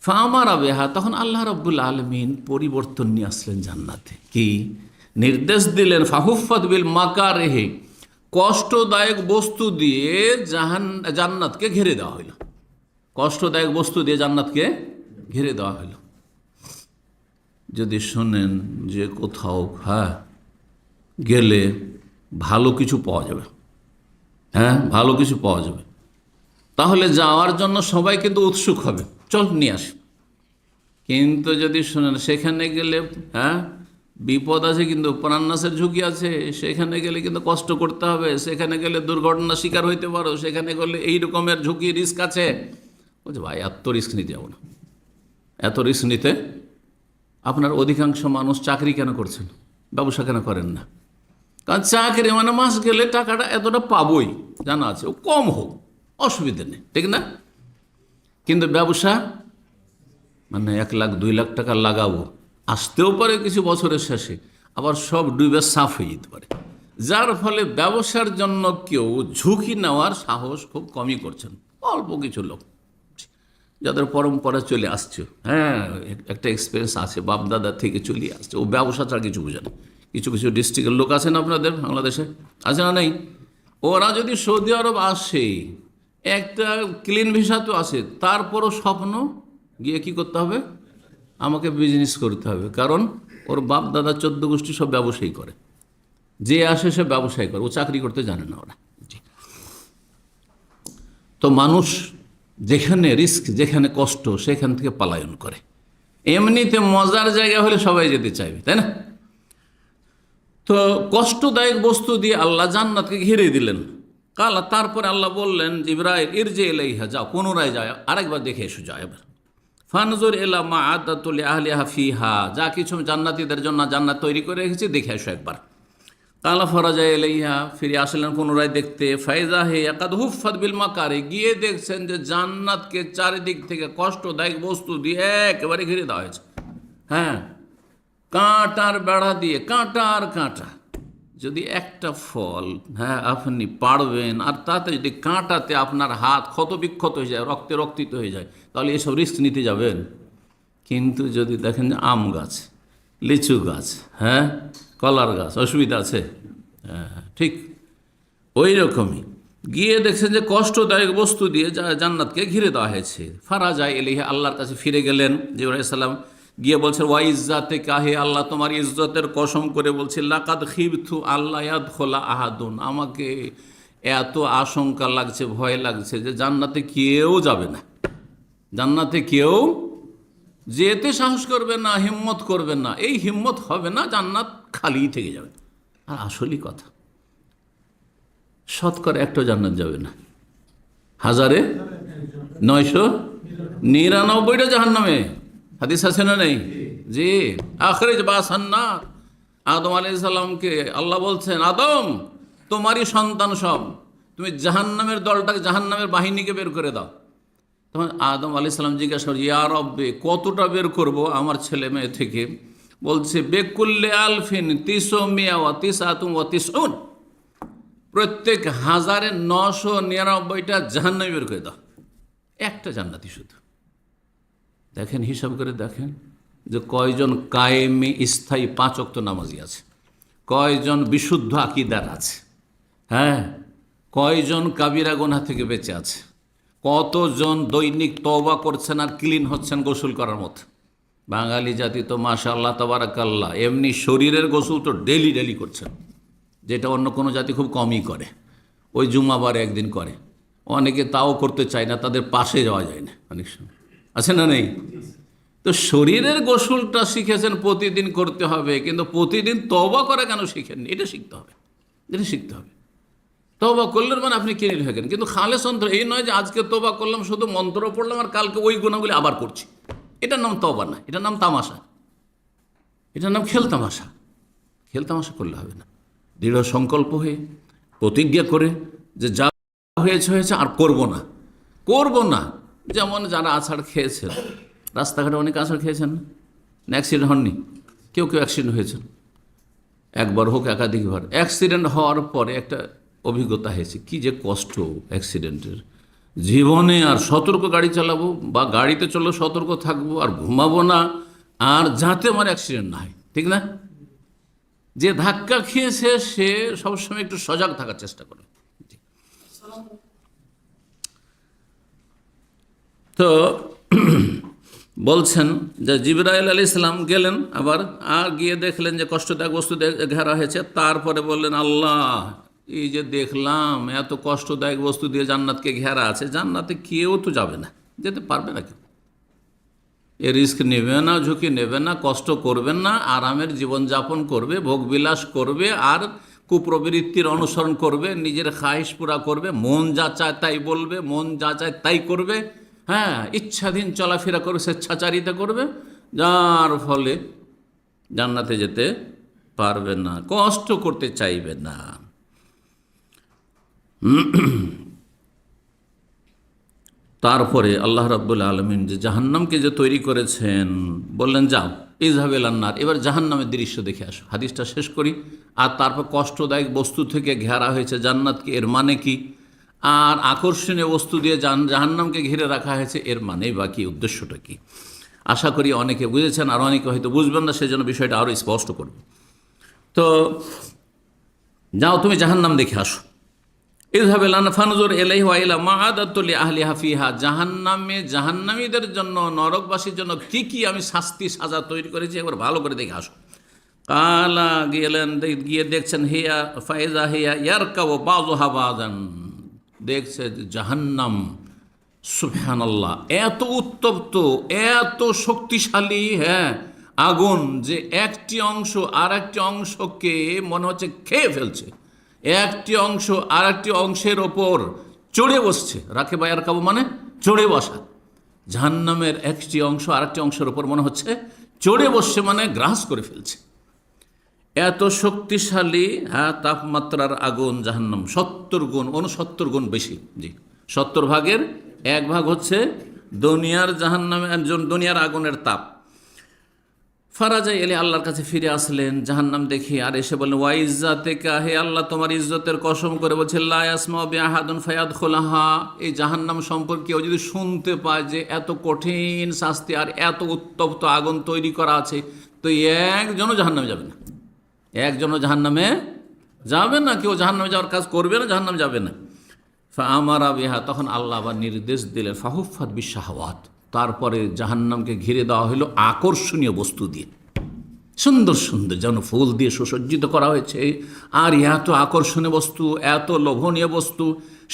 ফামারা বিহা, তখন আল্লাহ রাব্বুল আলামিন পরিবর্তন নিয়ে আসলেন জান্নাতে, কি নির্দেশ দিলেন? ফাহুফাত বিল মাকারিহি, কষ্টদায়ক বস্তু দিয়ে জান্নাতকে ঘিরে দেওয়া হইল, কষ্টদায়ক বস্তু দিয়ে জান্নাতকে ঘিরে দেওয়া হইল। যদি শোনেন যে কোথাও গেলে ভালো কিছু পাওয়া যাবে, ভালো কিছু পাওয়া যাবে, তাহলে যাওয়ার জন্য সবাই কিন্তু উৎসুক হবে, চল নিয়ে আসি। কিন্তু যদি শোনেন সেখানে গেলে বিপদ আছে, কিন্তু প্রাণনাশের ঝুঁকি আছে, সেখানে গেলে কিন্তু কষ্ট করতে হবে, সেখানে গেলে দুর্ঘটনার শিকার হইতে পারো, সেখানে গেলে এই রকমের ঝুঁকি, রিস্ক আছে, বলছে ভাই এত রিস্ক নিতে যাবো না। এত রিস্ক নিতে, আপনার অধিকাংশ মানুষ চাকরি কেন করছেন, ব্যবসা কেন করেন না? কারণ চাকরি মানে মাস গেলে টাকাটা এতটা পাবোই, জানা আছে, ও কম হোক অসুবিধা নেই, ঠিক না? কিন্তু ব্যবসা মানে 1 লাখ 2 লাখ টাকা লাগাবো, আসতেও পারে কিছু বছরের শেষে, আবার সব ডুবে সাফ হয়ে যেতে পারে। যার ফলে ব্যবসার জন্য কেউ ঝুঁকি নেওয়ার সাহস খুব কমই করছেন, অল্প কিছু লোক যাদের পরম্পরা চলে আসছে। হ্যাঁ, একটা এক্সপিরিয়েন্স আছে, বাপদাদা থেকে চলে আসছে, ও ব্যবসা ছাড়া কিছু বুঝে না। কিছু কিছু ডিস্ট্রিক্টের লোক আছেন আপনাদের বাংলাদেশে, আছে না নেই? ওরা যদি সৌদি আরব আসে, একটা ক্লিন ভিসা তো আছে, তারপরও স্বপ্ন গিয়ে কি করতে হবে, আমাকে বিজনেস করতে হবে। কারণ ওর বাপ দাদা 14 গোষ্ঠী সব ব্যবসায়ী করে, যে আসে সে ব্যবসায়ী করে, ও চাকরি করতে জানে না ওরা। তো মানুষ যেখানে রিস্ক, যেখানে কষ্ট, সেখান থেকে পলায়ন করে। এমনিতে মজার জায়গা হলে সবাই যেতে চাইবে, তাই না? তো কষ্টদায়ক বস্তু দিয়ে আল্লাহ জান্নাতকে ঘিরে দিলেন। কালা, তারপরে আল্লাহ বললেন জিবরাইল ইরজি ইলাইহা, যাও, পুনরায় যায়, আরেকবার দেখে এসো, যাও এবার। ফানজুর ইলা মা আদাতুল আহলিহা ফিহা, যা কিছু জান্নাতীদের জন্য জান্নাত তৈরি করে রেখেছি দেখে এসো একবার। কালা ফরাজা এলাইহা, ফিরে আসলেন পুনরায় দেখতে। ফাইজা হে একাদ হুফাত বিল মাকারে, গিয়ে দেখছেন যে জান্নাতকে চারিদিক থেকে কষ্টদায়ক বস্তু দিয়ে একেবারে ঘিরে দেওয়া হয়েছে। হ্যাঁ, কাঁটার বেড়া দিয়ে, কাঁটার কাঁটা। যদি একটা ফল, হ্যাঁ, আপনি পাড়বেন আর তাতে যদি কাঁটাতে আপনার হাত ক্ষত বিক্ষত হয়ে যায়, রক্তে রক্তিত হয়ে যায়, তাহলে এসব রিস্ক নিতে যাবেন? কিন্তু যদি দেখেন যে আম গাছ, লিচু গাছ, হ্যাঁ, কলার গাছ, অসুবিধা আছে? হ্যাঁ, ঠিক ওই রকমই গিয়ে দেখছেন যে কষ্টদায়ক বস্তু দিয়ে জান্নাতকে ঘিরে দেওয়া হয়েছে। ফারাজা এলিহে, আল্লাহর কাছে ফিরে গেলেন জিবরাইল আলাইহিস সালাম, গিয়ে বলছেন ওয়া ইজ্জাতে কাহে, আল্লাহ তোমার ইজ্জতের কসম করে বলছি, লাকাদ খিবতু আল্লাহ ইয়াদখুলা আহাদুন, আমাকে এত আশঙ্কা লাগছে, ভয় লাগছে যে জান্নাতে কেউ যাবে না, জান্নাতে কেউ যেতে সাহস করবে না, হিম্মত করবে না। এই হিম্মত হবে না, জান্নাত খালি থেকে যাবে। আর আসলই কথা, শতকরা একটা জান্নাত যাবে না, 1999টা জাহান্নামে। হাদিস আছে না নেই? জি, আখরিজ বাসান্নার, আদম আলাইহিস সালামকে আল্লাহ বলছেন, আদম তোমারই সন্তান সব, তুমি জাহান্নামের দলটাকে, জাহান্নামের বাহিনীকে বের করে দাও। তখন আদম আলাইহিস সালাম জিজ্ঞাসা করি, ইয়া রব্বে, কতটা বের করব আমার ছেলে মেয়ে থেকে? বলছে বেকুল্লে আলফিন 399 প্রত্যেক 1999টা জাহান্নামে বের করে দাও, একটা জান্নাতি শুধু। দেখেন, হিসাব করে দেখেন যে কয়জন কায়েমে স্থায়ী 5 ওয়াক্ত নামাজি আছে, কয়জন বিশুদ্ধ আকীদার আছে, হ্যাঁ, কয়জন কাবিরা গুনাহ থেকে বেঁচে আছে, কতজন দৈনিক তওবা করছেন আর ক্লিন হচ্ছেন গোসল করার মতো। বাঙালি জাতি তো মাশাআল্লাহ তাবারাকাল্লাহ, এমনি শরীরের গোসল তো ডেলি ডেলি করছেন, যেটা অন্য কোনো জাতি খুব কমই করে, ওই জুমাবারে একদিন করে। অনেকে তাও করতে চায় না, তাদের পাশে যাওয়া যায় না অনেক সময়, আছে না নেই? তো শরীরের গোসলটা শিখেছেন প্রতিদিন করতে হবে, কিন্তু প্রতিদিন তওবা করা কেন শিখেননি? এটা শিখতে হবে, এটা শিখতে হবে। তওবা করলেন মানে আপনি কিনে থাকেন, কিন্তু খালেস অন্তর, এই নয় যে আজকে তওবা করলাম, শুধু মন্ত্র পড়লাম আর কালকে ওই গুণাগুলি আবার করছি। এটার নাম তওবা না, এটার নাম তামাশা, এটার নাম খেলতামাশা। খেলতামাশা করলে হবে না। দৃঢ় সংকল্প হয়ে প্রতিজ্ঞা করে যে যা হয়েছে হয়েছে, আর করব না, করব না। যেমন যারা আছাড় খেয়েছেন, রাস্তাঘাটে অনেক আছাড় খেয়েছেন না, অ্যাক্সিডেন্ট হননি? কেউ কেউ অ্যাক্সিডেন্ট হয়েছেন, একবার হোক একাধিকবার। অ্যাক্সিডেন্ট হওয়ার পরে একটা অভিজ্ঞতা হয়েছে, কি যে কষ্ট অ্যাক্সিডেন্টের। জীবনে আর সতর্ক গাড়ি চালাবো, বা গাড়িতে চললে সতর্ক থাকবো, আর ঘুমাবো না, আর যাতে আমার অ্যাক্সিডেন্ট না হয়, ঠিক না? যে ধাক্কা খেয়েছে সে সবসময় একটু সজাগ থাকার চেষ্টা করে। তো বলছেন যে জিবরাইল আলাইহিস সালাম গেলেন আবার, আর গিয়ে দেখলেন যে কষ্টদায়ক বস্তু ঘেরা হয়েছে। তারপরে বললেন, আল্লাহ, এই যে দেখলাম এত কষ্টদায়ক বস্তু দিয়ে জান্নাতকে ঘেরা আছে, জান্নাতে কেউ তো যাবে না, যেতে পারবে না কেউ। এ রিস্ক নেবে না, ঝুঁকি নেবে না, কষ্ট করবেন না, আরামের জীবনযাপন করবে, ভোগবিলাস করবে, আর কুপ্রবৃত্তির অনুসরণ করবে, নিজের খাহিশ পুরা করবে, মন যা চায় তাই বলবে, মন যা চায় তাই করবে, হ্যাঁ, ইচ্ছাধীন চলাফেরা করবে, স্বেচ্ছাচারিতা করবে, যার ফলে জান্নাতে যেতে পারবে না, কষ্ট করতে চাইবে না। তারপরে আল্লাহ রাব্বুল আলামিন যে জাহান্নামকে যে তৈরি করেছেন, বললেন যাও ইযহাবিল আন্নার, এবার জাহান্নামের দৃশ্য দেখে আসো। হাদিসটা শেষ করি। আর তারপর কষ্টদায়ক বস্তু থেকে ঘেরা হয়েছে জান্নাতকে, এর মানে কি? আর আকর্ষণীয় বস্তু দিয়ে জাহান্নামকে ঘিরে রাখা হয়েছে, এর মানে বা কি, উদ্দেশ্যটা কি? আশা করি অনেকে বুঝেছেন, আর অনেকে হয়তো বুঝবেন না, সেজন্য বিষয়টা আরও স্পষ্ট করব। তো যাও তুমি জাহান্নাম দেখে আসো। ইযহাবিল আন ফানজুর ইলাইহি ওয়া ইলা মাআদাতুল লিআহলিহা ফিহা, জাহান্নামে জাহান্নামীদের জন্য, নরকবাসীর জন্য কি কি আমি শাস্তি সাজা তৈরি করেছি, একবার ভালো করে দেখে আসো। কালা গেলেন, গিয়ে দেখছেন হিয়া ফাইজা হিয়া ইয়ারকাবু বাযুহা বাযান, দেখছে জাহান্নাম, সুবহানাল্লাহ, এত উত্তপ্ত, এত শক্তিশালী, হ্যাঁ, আগুন, যে একটি অংশ আর একটি অংশকে মনে হচ্ছে খেয়ে ফেলছে, একটি অংশ আর একটি অংশের ওপর চড়ে বসছে। রাখে বা ইয়ারকাবু মানে চড়ে বসা। জাহান্নামের একটি অংশ আর একটি অংশের ওপর মনে হচ্ছে চড়ে বসছে, মানে গ্রাস করে ফেলছে। এত শক্তিশালী, হ্যাঁ, তাপমাত্রার আগুন জাহান্নাম, 70 গুণ 69 গুণ বেশি। জি, 70 ভাগের 1 ভাগ হচ্ছে দুনিয়ার জাহান্নামে, দুনিয়ার আগুনের তাপ। ফারাজা এলে আল্লাহর কাছে ফিরে আসলেন জাহান্নাম দেখে, আর এসে বললেন ওয়া ইজ্জাতিকা, হে আল্লাহ তোমার ইজ্জতের কসম করে বলছে, লা ইয়াসমাউ বিআহাদুন ফায়াদখুলাহা, এই জাহান্নাম সম্পর্কে কেউ যদি শুনতে পায় যে এত কঠিন শাস্তি আর এত উত্তপ্ত আগুন তৈরি করা আছে, তো একজনও জাহান্নামে যাবে না, একজনও জাহান্নামে যাবে না, কেউ জাহান্নামে যাওয়ার কাজ করবে না, জাহান্নামে যাবে না। ফাআমারা বিহা, তখন আল্লাহ আবার নির্দেশ দিলেন, ফাহুফাত বিশাহাওয়াত, তারপরে জাহান্নামকে ঘিরে দেওয়া হলো আকর্ষণীয় বস্তু দিয়ে, সুন্দর সুন্দর যেন ফুল দিয়ে সুসজ্জিত করা হয়েছে। আর এত আকর্ষণীয় বস্তু, এত লোভনীয় বস্তু,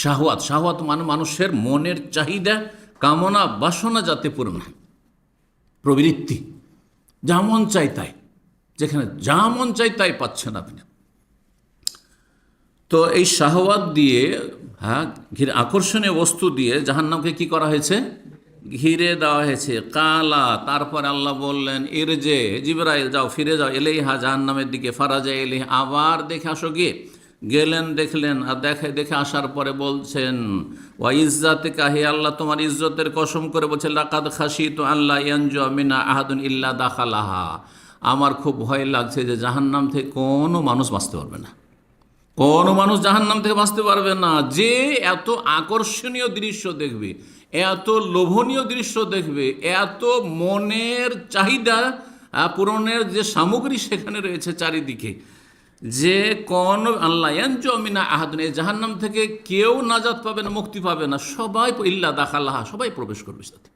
শাহওয়াত, শাহওয়াত মানে মানুষের মনের চাহিদা, কামনা বাসনা যাতে পূরণ হয়, প্রবৃত্তি, যা মন চাই তাই, যেখানে যা মন চাই তাই পাচ্ছেন আপনি। তো এই শাহওয়াত দিয়ে, হ্যাঁ, ঘিরে আকর্ষণীয় বস্তু দিয়ে জাহান্নামকে কি করা হয়েছে? ঘিরে দেওয়া হয়েছে। কালা, তারপর আল্লাহ বললেন ইরজে, জিবরাইল যাও, ফিরে যাও, এলেইহা, জাহান্নামের দিকে। ফারাজা এলেই, আবার দেখে আসো। গিয়ে গেলেন, দেখলেন, আর দেখে আসার পরে বলছেন ওয়া ইজ্জাতিকা, হে আল্লাহ তোমার ইজ্জতের কসম করে বলছে, লাকাদ খাশিতু আল্লা ইয়ানজু মিনা আহাদুন ইল্লা দাখালাহা, আমার খুব ভয় লাগছে যে জাহান্নাম থেকে কোনো মানুষ বাঁচতে পারবে না, কোনো মানুষ জাহান্নাম থেকে বাঁচতে পারবে না। যে এত আকর্ষণীয় দৃশ্য দেখবে, এত লোভনীয় দৃশ্য দেখবে, এত মনের চাহিদা পূরণের যে সামগ্রী সেখানে রয়েছে চারিদিকে, যে কোন আল্লাহ ইয়ানজু মিনা আহাদুন, এই জাহান্নাম থেকে কেউ নাজাত পাবে না, মুক্তি পাবে না, সবাই ইল্লা দাখালাহা, সবাই প্রবেশ করবে সাথে।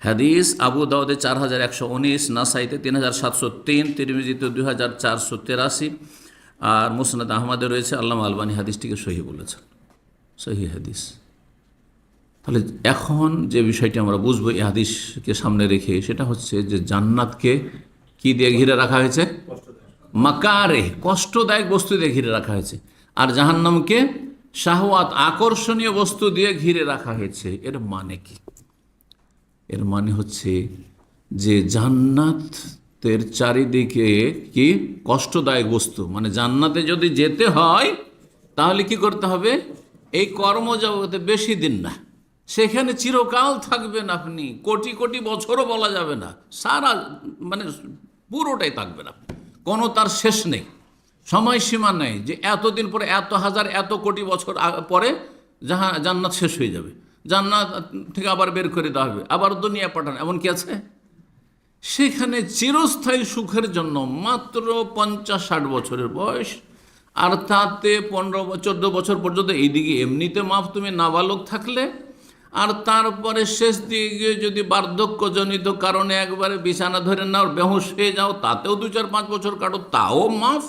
হাদিস আবু দাউদে 4119, নাসাইতে 3703, তিরমিজিতে 2483, আর মুসনাদ আহমদে রয়েছে। আল্লামা আলবানী হাদিসটিকে সহি বলেছেন, সহি হাদিস। তাহলে এখন যে বিষয়টি আমরা বুঝবো এই হাদিসকে সামনে রেখে, সেটা হচ্ছে যে জান্নাতকে কি দিয়ে ঘিরে রাখা হয়েছে? মাকারে, কষ্টদায়ক বস্তু দিয়ে ঘিরে রাখা হয়েছে। আর জাহান্নামকে শাহওয়াত, আকর্ষণীয় বস্তু দিয়ে ঘিরে রাখা হয়েছে। এর মানে কি? এর মানে হচ্ছে যে জান্নাতের চারিদিকে কি কষ্টদায়ক বস্তু, মানে জান্নাতে যদি যেতে হয় তাহলে কি করতে হবে? এই কর্মজগতে বেশি দিন না, সেখানে চিরকাল থাকবেন আপনি, কোটি কোটি বছরও বলা যাবে না, সারা মানে পুরোটাই থাকবেন আপনি, কোনো তার শেষ নেই, সময়সীমা নেই যে এতদিন পরে, এত হাজার, এত কোটি বছর পরে জান্নাত শেষ হয়ে যাবে, জান্নাত থেকে আবার বের করে দেওয়া হবে, আবার দুনিয়া পাঠান, এমন কি আছে? সেখানে চিরস্থায়ী সুখের জন্য মাত্র 50-60 বছরের বয়স, আর তাতে 15-14 বছর পর্যন্ত এইদিকে এমনিতে মাপ, তুমি নাবালক থাকলে, আর তারপরে শেষ দিকে যদি বার্ধক্যজনিত কারণে একবারে বিছানা ধরে নাও, বেহুশ হয়ে যাও, তাতেও 2-4-5 বছর কাটো, তাও মাফ,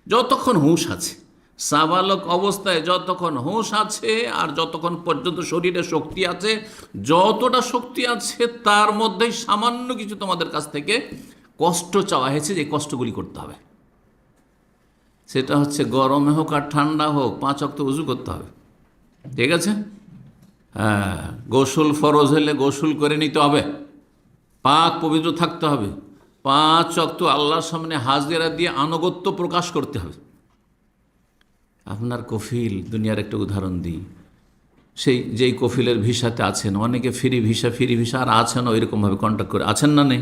যতক্ষণ হুঁশ আছে। সাবালক অবস্থায় যতক্ষণ হুঁশ আছে আর যতক্ষণ পর্যন্ত শরীরে শক্তি আছে, যতটা শক্তি আছে তার মধ্যেই সামান্য কিছু তোমাদের কাছ থেকে কষ্ট চাওয়া হয়েছে, যে কষ্টগুলি করতে হবে। সেটা হচ্ছে গরমে হোক আর ঠান্ডা হোক, 5 ওয়াক্ত ওযু করতে হবে, ঠিক আছে? হ্যাঁ, গোসল ফরজ হলে গোসল করে নিতে হবে, পাক পবিত্র থাকতে হবে, 5 ওয়াক্ত আল্লাহর সামনে হাজিরা দিয়ে আনুগত্য প্রকাশ করতে হবে। আপনার কফিল, দুনিয়ার একটা উদাহরণ দিই, যেই কফিলের ভিসাতে আছেন, অনেকে ফ্রি ভিসা আর আছেন ওইরকমভাবে কন্ট্যাক্ট করে আছেন না, নেই?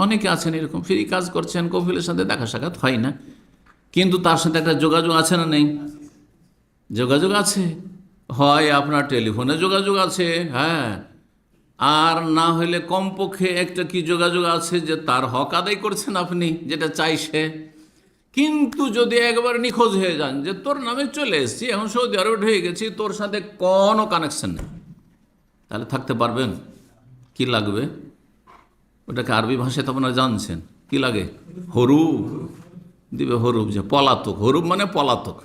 অনেকে আছেন এরকম ফ্রি কাজ করছেন, কফিলের সাথে দেখা সাক্ষাৎ হয় না, কিন্তু তার সাথে একটা যোগাযোগ আছে না নেই? যোগাযোগ আছে, হয় আপনার টেলিফোনে যোগাযোগ আছে, হ্যাঁ, আর না হলে কমপক্ষে একটা কি যোগাযোগ আছে যে তার হক আদায় করছেন আপনি, যেটা চাইছে। কিন্তু যদি একবার নিখোঁজ হয়ে যান যে তোর নামে চলে এসেছি, এখন সৌদি আরবে হয়ে গেছি, তোর সাথে কোনো কানেকশন নেই, তাহলে থাকতে পারবেন? কি লাগবে? ওটাকে আরবি ভাষায় তো আপনারা জানছেন, কি লাগে? হরুপ দিবে, হরুপ, যে পলাতক, হরুপ মানে পলাতক।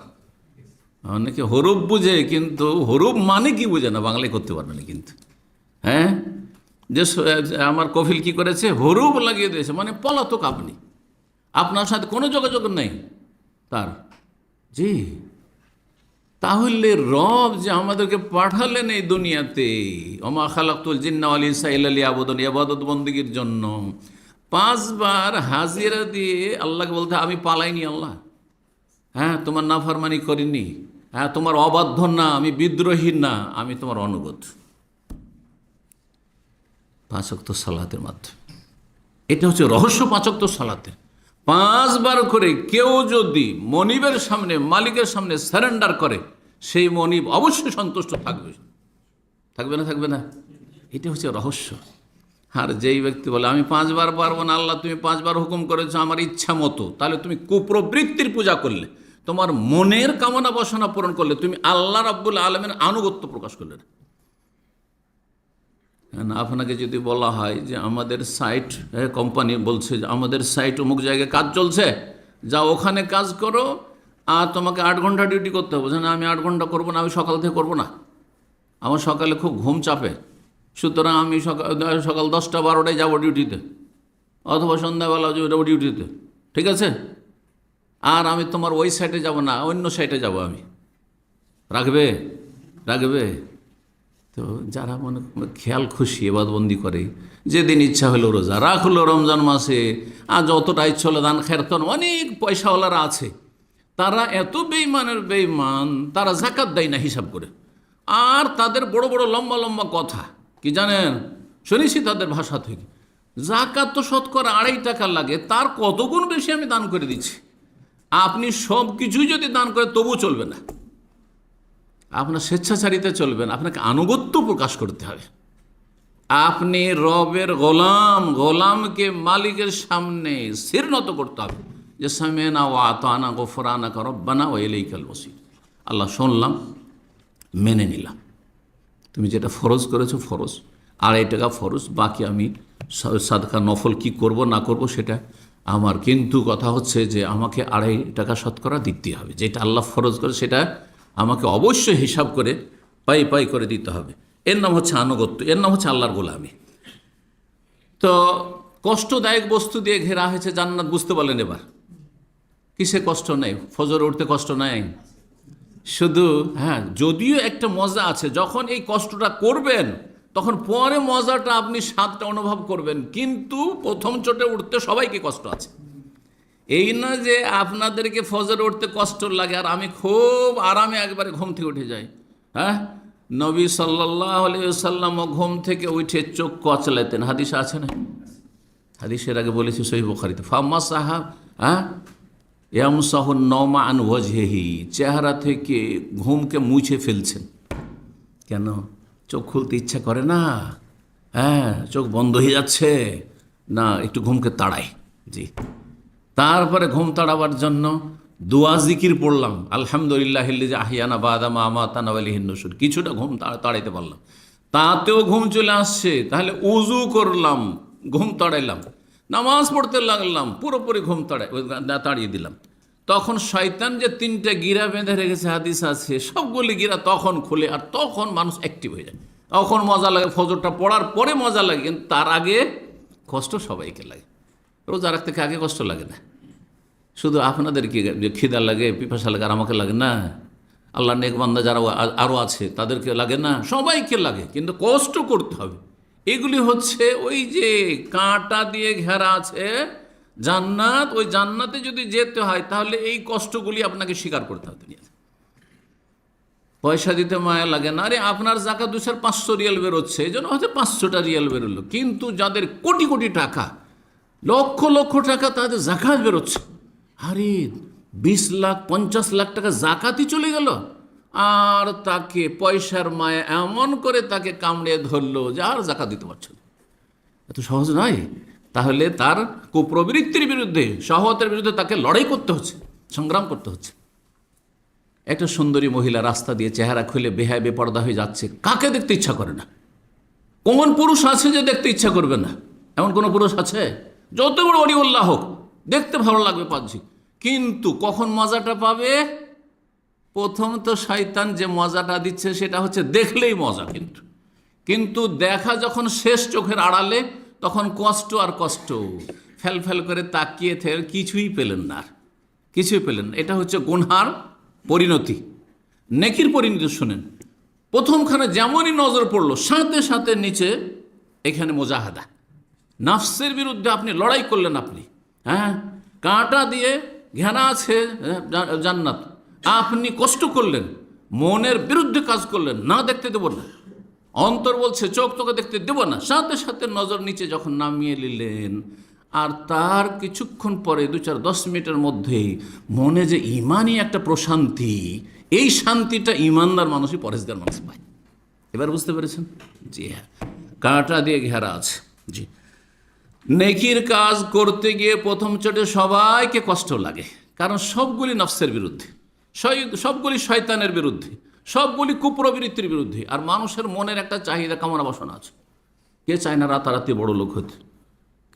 অনেকে হরুপ বুঝে, কিন্তু হরুপ মানে কি বুঝে না, বাংলায় করতে পারবে না কিন্তু। হ্যাঁ, যে আমার কফিল কি করেছে, হরুপ লাগিয়ে দিয়েছে, মানে পলাতক আপনি, আপনার সাথে কোনো যোগাযোগ নেই তার। জি, তাহলে রব যে আমাদেরকে পাঠালেন এই দুনিয়াতে, ওমা খালাকতুল জিন্না ওয়াল ইনসা ইল্লা লিয়াবুদুন, ইবাদত বন্দেগীর জন্য, 5 বার হাজিরা দিয়ে আল্লাহকে বলতে, আমি পালাইনি আল্লাহ, হ্যাঁ, তোমার নাফরমানি করিনি, হ্যাঁ, তোমার অবাধ্য না, আমি বিদ্রোহী না, আমি তোমার অনুগত। 5 ওয়াক্ত সালাতের মাধ্যমে, এটা হচ্ছে রহস্য 5 ওয়াক্ত সালাতের। 5 বার করে কেউ যদি মনিবের সামনে, মালিকের সামনে সারেন্ডার করে, সেই মনিব অবশ্যই সন্তুষ্ট থাকবে, থাকবে না? থাকবে না? এটা হচ্ছে রহস্য। আর যেই ব্যক্তি বলে আমি 5 বার পারবো না, আল্লাহ তুমি 5 বার হুকুম করেছো আমার ইচ্ছা মতো, তাহলে তুমি কুপ্রবৃত্তির পূজা করলে, তোমার মনের কামনা বাসনা পূরণ করলে, তুমি আল্লাহ রাব্বুল আলামিনের আনুগত্য প্রকাশ করলে না। আপনাকে যদি বলা হয় যে আমাদের সাইট, কোম্পানি বলছে যে আমাদের সাইট অমুক জায়গায় কাজ চলছে, যাও ওখানে কাজ করো, আর তোমাকে 8 ঘন্টা ডিউটি করতে হবে, না আমি 8 ঘন্টা করবো না, আমি সকাল থেকে করবো না, আমার সকালে খুব ঘুম চাপে, সুতরাং আমি সকাল 10টা-12টায় যাবো ডিউটিতে, অথবা সন্ধ্যাবেলা যাবো ডিউটিতে, ঠিক আছে? আর আমি তোমার ওই সাইটে যাব না, অন্য সাইটে যাব আমি। রাখবে? রাখবে? তো যারা মনে খেয়াল খুশি এবাদবন্দি করে, যেদিন ইচ্ছা হলো রোজা রাখলো রমজান মাসে, আর যতটা ইচ্ছা হলো দান খেরতন, অনেক পয়সাওয়ালারা আছে, তারা এত বেঈমানের বেঈমান, তারা যাকাত দেয় না হিসাব করে, আর তাদের বড় বড় লম্বা লম্বা কথা, কি জানেন, শুনেছি তাদের ভাষা থেকে, যাকাত তো শতকরা 2.5 টাকা লাগে, তার কত গুণ বেশি আমি দান করে দিচ্ছি। আপনি সব কিছুই যদি দান করে তবু চলবে না, আপনার স্বেচ্ছাচারিতা চলবে না, আপনাকে আনুগত্য প্রকাশ করতে হবে। আপনি রবের গোলাম, গোলামকে মালিকের সামনে শির নত করতে হবে, যে সামিনা ওয়া আতানা গফরানাকা রব্বানা ওয়া ইলাইকাল মসির। আল্লাহ শুনলাম, মেনে নিলাম, তুমি যেটা ফরজ করেছো ফরজ, 2.5 টাকা ফরজ, বাকি আমি সাদকা নফল কি করব না করব সেটা আমার, কিন্তু কথা হচ্ছে যে আমাকে 2.5 টাকা শতকরা দিতে হবে, যেটা আল্লাহ ফরজ করে সেটা আমাকে অবশ্যই হিসাব করে পাই পাই করে দিতে হবে। এর নাম হচ্ছে আনুগত্য, এর নাম হচ্ছে আল্লাহর গোলামি। তো কষ্টদায়ক বস্তু দিয়ে ঘেরা হয়েছে জান্নাত, বুঝতে পারলেন এবার? কিসে কষ্ট নেই? ফজর উঠতে কষ্ট নেই শুধু, হ্যাঁ, যদিও একটা মজা আছে, যখন এই কষ্টটা করবেন তখন পরে মজাটা আপনি স্বাদটা অনুভব করবেন, কিন্তু প্রথম চোটে উঠতে সবাইকে কষ্ট আছে। এই না যে আপনাদেরকে ফজর উঠতে কষ্ট লাগে আর আমি খুব আরামে একবারে ঘুম থেকে উঠে যাই। হ্যাঁ, নবী সাল্লাল্লাহু আলাইহি ওয়াসাল্লাম ঘুম থেকে উঠে চোখ কচলাতেন, হাদিস আছে না? হাদিসের আগে বলেছি সহিহ বুখারীতে, ফাম্মা সাহাব, হ্যাঁ, ইয়ামসাহুন নওমা আন ওয়াজহিহি, চেহারা থেকে ঘুমকে মুছে ফেলছেন। কেন? চোখ খুলতে ইচ্ছা করে না, হ্যাঁ, চোখ বন্ধ হয়ে যাচ্ছে না, একটু ঘুমকে তাড়াই। জি, তারপরে ঘুম তাড়াবার জন্য দোয়া জিকির পড়লাম, আলহামদুলিল্লাহিল্লাযী আহিয়ানা বাদা মা আমাতানা ওয়া ইলাইহিন নুশুর, কিছুটা ঘুম তাড়াইতে পারলাম, তাতেও ঘুম চলে আসছে, তাহলে উজু করলাম, ঘুম তাড়াইলাম, নামাজ পড়তে লাগলাম, পুরোপুরি ঘুম তাড়িয়ে দিলাম। তখন শয়তান যে 3টে গিরা বেঁধে রেখেছে, হাদিস আছে, সবগুলি গিরা তখন খুলে, আর তখন মানুষ অ্যাক্টিভ হয়ে যায়, তখন মজা লাগে, ফজরটা পড়ার পরে মজা লাগে, কিন্তু তার আগে কষ্ট সবাইকে লাগে। রোজা রাখতে আগে কষ্ট লাগে না, শুধু আপনাদেরকে যে খিদা লাগে, পিপাসা লাগে, আর আমাকে লাগে না? আল্লাহ নেক বান্দা যারা আরও আছে তাদেরকে লাগে না? সবাইকে লাগে, কিন্তু কষ্ট করতে হবে। এগুলি হচ্ছে ওই যে কাঁটা দিয়ে ঘেরা আছে জান্নাত, ওই জান্নাতে যদি যেতে হয় তাহলে এই কষ্টগুলি আপনাকে স্বীকার করতে হবে। পয়সা দিতে মায়া লাগে না, আরে আপনার জাকাত 200-500 রিয়াল বেরোচ্ছে, এই জন্য হয়তো 500টা রিয়াল বেরোলো, কিন্তু যাদের কোটি কোটি টাকা, লক্ষ লক্ষ টাকা তাদের জাকাত বেরোচ্ছে, আরে 20 লাখ 50 লাখ টাকা জাকাতই চলে গেল, আর তাকে পয়সার মায়া এমন করে তাকে কামড়ে ধরলো যে আর জাকাত দিতে পারছে না। এত সহজ নয়। তাহলে তার কুপ্রবৃত্তির বিরুদ্ধে, শাহওয়াতের বিরুদ্ধে তাকে লড়াই করতে হচ্ছে, সংগ্রাম করতে হচ্ছে। একটা সুন্দরী মহিলা রাস্তা দিয়ে চেহারা খুলে বেহায় বেপর্দা হয়ে যাচ্ছে, কাকে দেখতে ইচ্ছা করে না? কোন পুরুষ আছে যে দেখতে ইচ্ছা করবে না? এমন কোন পুরুষ আছে? যত বড় অলিউল্লাহ হোক, দেখতে ভালো লাগবে পাচ্ছি, কিন্তু কখন মজাটা পাবে? প্রথম তো শয়তান যে মজাটা দিচ্ছে সেটা হচ্ছে দেখলেই মজা, কিন্তু দেখা যখন শেষ চোখের আড়ালে, তখন কষ্ট আর কষ্ট, ফেল ফেল করে তাকিয়ে থেকে কিছুই পেলেন না, কিছুই পেলেন না। এটা হচ্ছে গুনহার পরিণতি। নেকির পরিণতি শুনেন, প্রথমখানে যেমনই নজর পড়লো, সাথে সাথে নিচে এখানে মুজাহাদা, নাফসের বিরুদ্ধে আপনি লড়াই করলেন। আপনি কাঁটা দিয়ে ঘেরা আছে জান্নাত, আপনি কষ্ট করলেন, মনের বিরুদ্ধে কাজ করলেন, না দেখতে দেব না, অন্তর বলছে চোখ তোকে দেখতে দেব না, সাথে সাথে নজর নিচে যখন নামিয়ে নিলেন, আর তার কিছুক্ষণ পরে 2-4-10 মিনিটের মধ্যেই মনে যে ইমানই একটা প্রশান্তি, এই শান্তিটা ইমানদার মানুষই পরেশগার মানুষ পায়। এবার বুঝতে পেরেছেন? জি হ্যাঁ, কাঁটা দিয়ে ঘেরা আছে। জি, নেকির কাজ করতে গিয়ে প্রথম চোটে সবাইকে কষ্ট লাগে, কারণ সবগুলি নফসের বিরুদ্ধে, সবগুলি শয়তানের বিরুদ্ধে, সবগুলি কুপ্রবৃত্তির বিরুদ্ধে। আর মানুষের মনের একটা চাহিদা, কামনা বাসনা আছে, কে চায় না রাতারাতি বড় লোক হতে?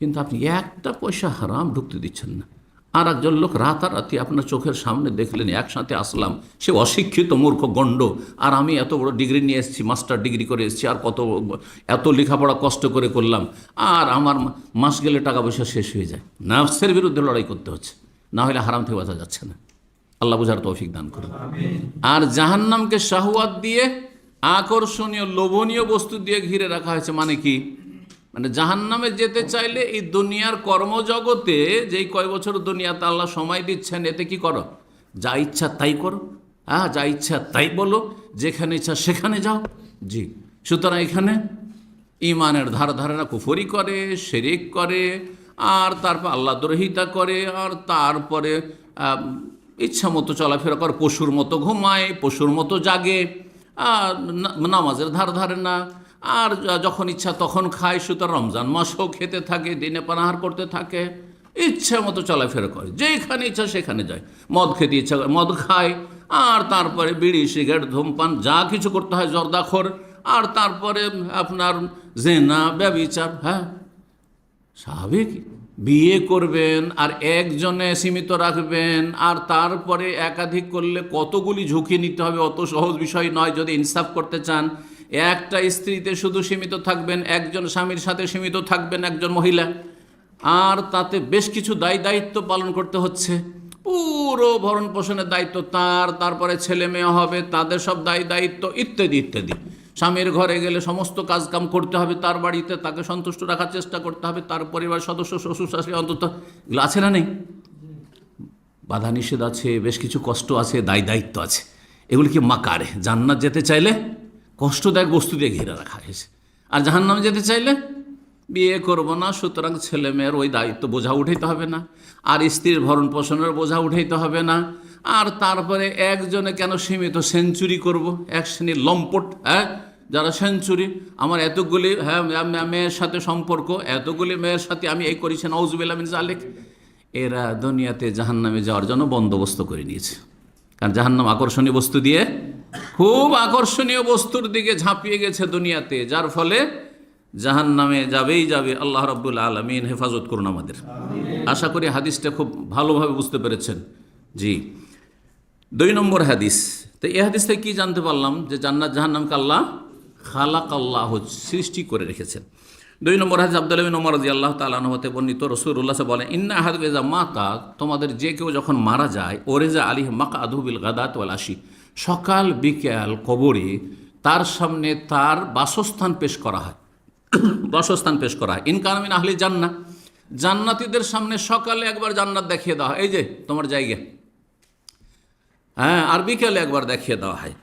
কিন্তু আপনি একটা পয়সা হারাম ঢুকতে দিচ্ছেন না। আর একজন লোক রাতারাতি আপনার চোখের সামনে দেখলেন, একসাথে আসলাম, সে অশিক্ষিত মূর্খ গণ্ড, আর আমি এত বড় ডিগ্রি নিয়ে এসেছি, মাস্টার ডিগ্রি করে এসেছি, আর এত লেখাপড়া কষ্ট করে করলাম, আর আমার মাস গেলে টাকা পয়সা শেষ হয়ে যায়। নাফসের বিরুদ্ধে লড়াই করতে হচ্ছে, না হলে হারাম থেকে বাঁচা যাচ্ছে না। আল্লাহ বুঝার তৌফিক দান করুন। আর জাহান্নামকে শাহওয়াত দিয়ে, আকর্ষণীয় লোভনীয় বস্তু দিয়ে ঘিরে রাখা হয়েছে। মানে কি? মানে জাহান্নামে যেতে চাইলে এই দুনিয়ার কর্মজগতে, যেই কয় বছর দুনিয়াতে আল্লাহ সময় দিচ্ছেন, এতে কি করো? যা ইচ্ছা তাই করো, যা ইচ্ছা তাই বলো, যেখানে ইচ্ছা সেখানে যাও। জি, সুতরাং এখানে ইমানের ধারে না, কুফরি করে, শিরক করে, আর তারপর আল্লাহ দ্রোহিতা করে, আর তারপরে ইচ্ছা মতো চলাফেরা করে, পশুর মতো ঘুমায়, পশুর মতো জাগে, নামাজের ধারে না, আর যখন ইচ্ছা তখন খায়। সুতরাং রমজান মাসেও খেতে থাকে, দিনে পানাহার করতে থাকে, ইচ্ছা মতো চলাফেরা করে, যেখানে ইচ্ছা সেখানে যায়, মদ খেতে ইচ্ছা করে মদ খায়, আর তারপরে বিড়ি সিগারেট ধূমপান যা কিছু করতে হয় জর্দাখোর, আর তারপরে আপনার জেনা ব্যভিচার। স্বাভাবিক। বিয়ে করবেন আর একজনে সীমিত রাখবেন, আর তারপরে একাধিক করলে কতগুলি ঝুঁকি নিতে হবে, অত সহজ বিষয় নয়। যদি ইনসাফ করতে চান, একটা স্ত্রীতে শুধু সীমিত থাকবেন, একজন স্বামীর সাথে সীমিত থাকবেন, একজন মহিলা, আর তাতে বেশ কিছু দায়িত্ব পালন করতে হচ্ছে, পুরো ভরণ পোষণের দায়িত্ব তার, তারপরে ছেলে মেয়ে হবে, তাদের সব দায়িত্ব ইত্যাদি ইত্যাদি। স্বামীর ঘরে গেলে সমস্ত কাজকাম করতে হবে, তার বাড়িতে তাকে সন্তুষ্ট রাখার চেষ্টা করতে হবে, তার পরিবার সদস্য, শ্বশুর শাশুড়ি, অন্তত এগুলো আছে না নেই? বাধা নিষেধ আছে, বেশ কিছু কষ্ট আছে, দায়িত্ব আছে। এগুলি কি মাকারে? জান্নাত যেতে চাইলে কষ্টদায়ক বস্তু দিয়ে ঘিরে রাখা হয়েছে, আর জাহান্নামে যেতে চাইলে বিয়ে করব না, সুতরাং ছেলে মেয়ের ওই দায়িত্ব বোঝা উঠাইতে হবে না, আর স্ত্রীর ভরণ পোষণের বোঝা উঠাইতে হবে না, আর তারপরে একজনে কেন সীমিত, সেঞ্চুরি করব, এক শ্রেণীর লম্পট, যারা সেঞ্চুরি, আমার এতগুলি মেয়ের সাথে সম্পর্ক, এতগুলি মেয়ের সাথে আমি এই করেছি, নাউজুবিল্লাহ মিন যালিক, এরা দুনিয়াতে জাহান্নামে যাওয়ার জন্য বন্দোবস্ত করে নিয়েছে। কারণ জাহান্নাম আকর্ষণীয় বস্তু দিয়ে, খুব আকর্ষণীয় বস্তুর দিকে ঝাঁপিয়ে গেছে দুনিয়াতে, যার ফলে জাহান্নামে যাবেই যাবে। আল্লাহ রাব্বুল আলামিন হেফাজত করুন আমাদের। আশা করি হাদিসটা খুব ভালোভাবে বুঝতে পেরেছেন। জি, 2 নম্বর হাদিস। তো এই হাদিস থেকে কী জানতে পারলাম? যে জান্নাত জাহান্নামকে আল্লাহ খালাকাল্লাহ, সৃষ্টি করে রেখেছেন। 2 নম্বর হাদিস, আব্দুল্লাহ বিন ওমর রাদিয়াল্লাহু তাআলা আনহু হতে বর্ণিত, রাসূলুল্লাহ বলেন, ইন্না আহাদুকুম ইযা মাতা, তোমাদের যে কেউ যখন মারা যায়, ওরেজা আলাইহি মাকআদুহু বিল গাদাত ওয়াল আশি, সকাল বিকাল কবরে তার সামনে তার বাসস্থান পেশ করা হয়। বাসস্থান পেশ করা হয়। ইনকান মিন আহলি জান্নাহ, জান্নাতীদের সামনে সকালে একবার জান্নাত দেখিয়ে দেওয়া হয়, এই যে তোমার জায়গা, হ্যাঁ, আর বিকেলে একবার দেখিয়ে দেওয়া হয়।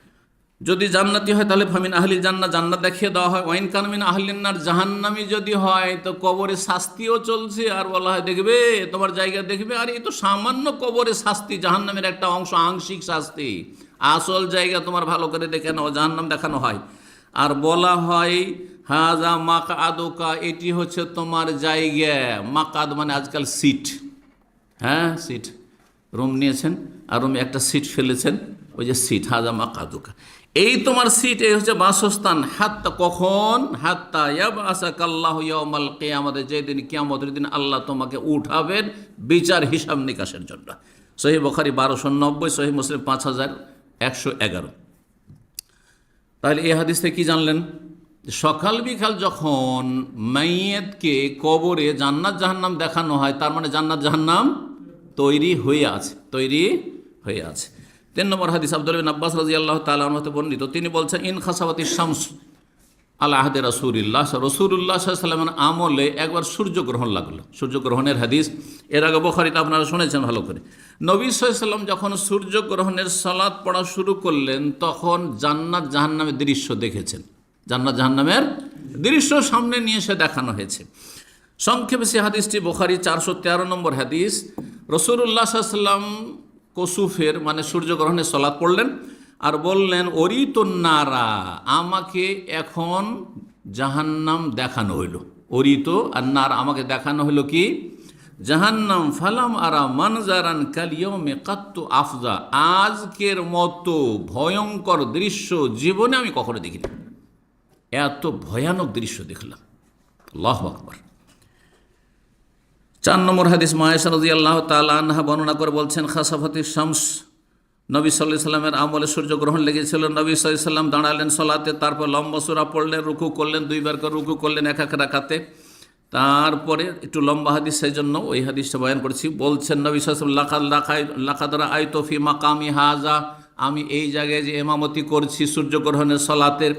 যদি জান্নাতি হয় তাহলে ফামিন আহলি জান্নাহ, জান্নাত দেখিয়ে দেওয়া হয়। ওয়াইন কান মিন আহলিন নার, জাহান্নামী যদি হয় তো কবরে শাস্তিও চলছে, আর বলা হয় দেখবে তোমার জায়গা দেখবে। আর এই তো সামান্য কবরে শাস্তি, জাহান্নামের একটা অংশ, আংশিক শাস্তি, আসল জায়গা তোমার ভালো করে দেখে নাও, জাহান্নাম দেখানো হয়। আর বলা হয় হাজা মাকআদুকা, এটি হচ্ছে তোমার জায়গা। মাকআদ মানে আজকাল সিট, হ্যাঁ সিট, রুম নিয়েছেন আর রুমে একটা সিট ফেলেছেন, ওই যে সিট, হাজা মাকআদুকা, এই তোমার সিট, এই হচ্ছে বাসস্থান। হাত্তা, কখন? হাত্তা ইয়াবআসাকাল্লাহু ইয়াউমাল কিয়ামাতে, যেদিন কিয়ামতের দিন আল্লাহ তোমাকে উঠাবেন বিচার হিসাব নিকাশের জন্য। সহিহ বুখারী 1290, সহিহ মুসলিম 5111। তাহলে এই হাদিস থেকে কি জানলেন? সকাল বিকাল যখন মাইয়েতকে কবরে জান্নাত জাহান্নাম দেখানো হয়, তার মানে জান্নাত জাহান্নাম তৈরি হয়ে আছে, তৈরি হয়ে আছে। 3 নম্বর হাদিস, আব্দুল্লাহ বিন আব্বাস রাদিয়াল্লাহু তাআলা আনহু হতে বর্ণিত, তিনি বলছেন ইন খাসাওয়াতিশ শামস আলা আহদে রাসূলিল্লাহ, রাসূলুল্লাহ সাল্লাল্লাহু আলাইহি ওয়াসাল্লামের আমলে একবার সূর্যগ্রহণ লাগলো। সূর্যগ্রহণের হাদিস এর আগে বুখারীতে আপনারা শুনেছেন ভালো করে। নবী সাল্লাল্লাহু আলাইহি ওয়াসাল্লাম যখন সূর্যগ্রহণের সালাত পড়া শুরু করলেন, তখন জান্নাত জাহান্নামের দৃশ্য দেখেছেন, জান্নাত জাহান্নামের দৃশ্য সামনে নিয়ে এসে দেখানো হয়েছে। সংক্ষেপে সে হাদিসটি বুখারী 413 নম্বর হাদিস। রাসূলুল্লাহ সাল্লাল্লাহু আলাইহি ওয়াসাল্লাম কুসুফের মানে সূর্যগ্রহণের সালাত পড়লেন আর বললেন অরিতুন নারা, আমাকে এখন জাহান্নাম দেখানো হইল। অরিত আর নার, আমাকে দেখানো হইল কি? জাহান্নাম। ফালাম আরা মানজারান কাল ইয়াউমে কাত্তু আফজা, আজকের মতো ভয়ঙ্কর দৃশ্য জীবনে আমি কখনো দেখিনি। এত ভয়ানক দৃশ্য দেখলাম, আল্লাহু আকবার। 4 নম্বর হাদিস, মা আয়েশা রাদিয়াল্লাহু তাআলা আনহা বর্ণনা করে বলছেন, খাসাফাতিশ শামস, নবী সাল্লাল্লাহু আলাইহি সাল্লামের আমলে সূর্যগ্রহণ লেগেছিল। নবী সাল্লাল্লাহু আলাইহি সাল্লাম দাঁড়ালেন সলাতে, তারপর লম্বা সূরা পড়লেন, রুকু করলেন, 2 বার করে রুকু করলেন এক এক রাকাতে। তারপরে একটু লম্বা হাদিস, সেই জন্য ওই হাদিসটা বয়ান করেছি। বলছেন নবী সাল্লাল্লাহু আলাইহি সাল্লাম, লাকাদ রাআইতু ফি মাকামি হাযা, আমি এই জায়গায় যে ইমামতি করছি সূর্যগ্রহণের সলাতের,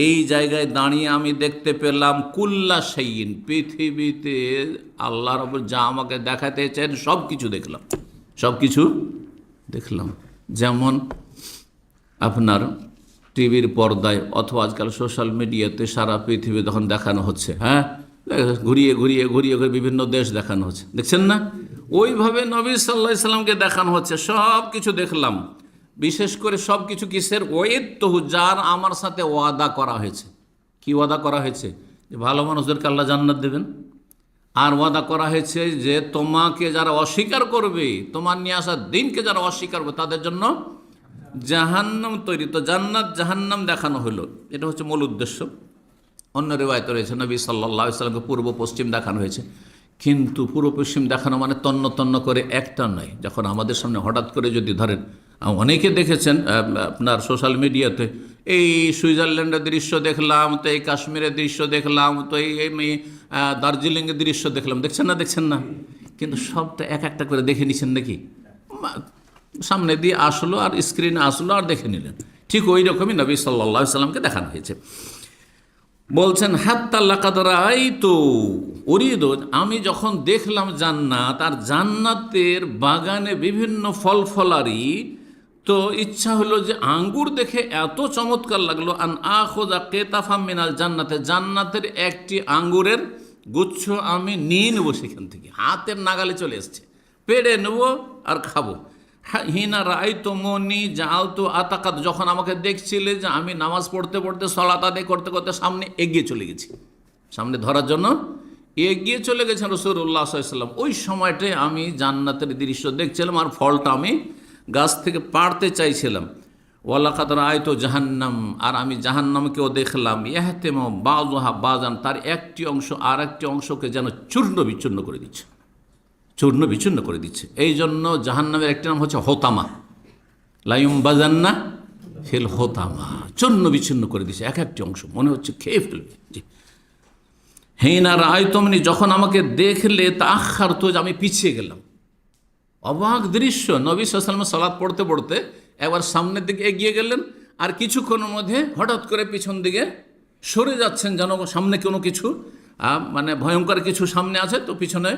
এই জায়গায় দাঁড়িয়ে আমি দেখতে পেলাম কুল্লা শাইইন, পৃথিবীতে আল্লাহ রাব্বুল যা আমাকে দেখাতে চান সব কিছু দেখলাম, সব কিছু দেখলাম। যেমন আপনার টিভির পর্দায় অথবা আজকাল সোশ্যাল মিডিয়াতে সারা পৃথিবী তখন দেখানো হচ্ছে, হ্যাঁ, ঘুরিয়ে ঘুরিয়ে ঘুরিয়ে ঘুরিয়ে বিভিন্ন দেশ দেখানো হচ্ছে, দেখছেন না? ওইভাবে নবী সাল্লাল্লাহু আলাইহি সাল্লামকে দেখানো হচ্ছে, সব কিছু দেখলাম। বিশেষ করে সব কিছু কিসের? ওয়েদ তহু, যার আমার সাথে ওয়াদা করা হয়েছে। কি ওয়াদা করা হয়েছে? যে ভালো মানুষদেরকে আল্লাহ জান্নাত দেবেন। আর ওয়াদা করা হয়েছে যে তোমাকে যারা অস্বীকার করবে, তোমার নিয়ে আসা দিনকে যারা অস্বীকার করবে, তাদের জন্য জাহান্নাম তৈরি। তো জান্নাত জাহান্নাম দেখানো হলো, এটা হচ্ছে মূল উদ্দেশ্য। অন্য রিওয়ায়েতে রয়েছে নবী সাল্লাল্লাহু আলাইহি সাল্লামকে পূর্ব পশ্চিম দেখানো হয়েছে, কিন্তু পূর্ব পশ্চিম দেখানো মানে তন্ন তন্ন করে একটা নয়। যখন আমাদের সামনে হঠাৎ করে যদি ধরেন, অনেকে দেখেছেন আপনার সোশ্যাল মিডিয়াতে, এই সুইজারল্যান্ডের দৃশ্য দেখলাম, তো এই কাশ্মীরের দৃশ্য দেখলাম, তো এই দার্জিলিংয়ের দৃশ্য দেখলাম, দেখছেন না? দেখছেন না? কিন্তু সবটা এক একটা করে দেখে নিচ্ছেন নাকি? সামনে দিয়ে আসলো আর স্ক্রিনে আসলো আর দেখে নিলেন। ঠিক ওই রকমই নবী সাল্লাল্লাহু আলাইহি সাল্লামকে দেখানো হয়েছে। বলছেন হাত্তা লাকাদ রাআইতু উরিদু, আমি যখন দেখলাম জান্নাত, আর জান্নাতের বাগানে বিভিন্ন ফল ফলারি, তো ইচ্ছা হলো যে আঙ্গুর দেখে এত চমৎকার লাগলো, আন আখুযা কিতাফাম মিনাল জান্নাতে, জান্নাতের একটি আঙ্গুরের গুচ্ছ আমি নিয়ে নেবো সেখান থেকে, হাতের নাগালে চলে এসছে, পেড়ে নেবো আর খাবো। হিনা রাআইতুমুনি জাআলতু আতাকাদ, যখন আমাকে দেখছিলে যে আমি নামাজ পড়তে পড়তে সালাত আদায় করতে করতে সামনে এগিয়ে চলে গেছি, সামনে ধরার জন্য এগিয়ে চলে গেছেন রাসূলুল্লাহ সাল্লাল্লাহু আলাইহি ওয়াসাল্লাম। ওই সময়টায় আমি জান্নাতের দৃশ্য দেখছিলাম আর ফলটা আমি গাছ থেকে পাড়তে চাইছিলাম। ওয়ালাকাদ রাআইতু জাহান্নাম, আর আমি জাহান্নামকেও দেখলাম, ইয়াহতিমু বাযুহা বাযান, তার একটি অংশ আর একটি অংশকে যেন চূর্ণ বিচূর্ণ করে দিচ্ছে, চূর্ণ বিচূর্ণ করে দিচ্ছে। এই জন্য জাহান্নামের একটি নাম হচ্ছে হোতামা, লাইম বাজান্না ফিল হোতামা, চূর্ণ বিচ্ছিন্ন করে দিচ্ছে, এক একটি অংশ মনে হচ্ছে খেয়ে ফেলবে। জি, হিনা রাআইতুমনি, যখন আমাকে দেখলে, তাআখারতু, আমি পিছিয়ে গেলাম। অবাক দৃশ্য, নবী সাল্লাল্লাহু আলাইহি ওয়াসাল্লাম সালাত পড়তে পড়তে একবার সামনের দিকে এগিয়ে গেলেন, আর কিছুক্ষণের মধ্যে হঠাৎ করে পিছন দিকে সরে যাচ্ছেন, যেন সামনে কোনো কিছু মানে ভয়ঙ্কর কিছু সামনে আছে, তো পিছনে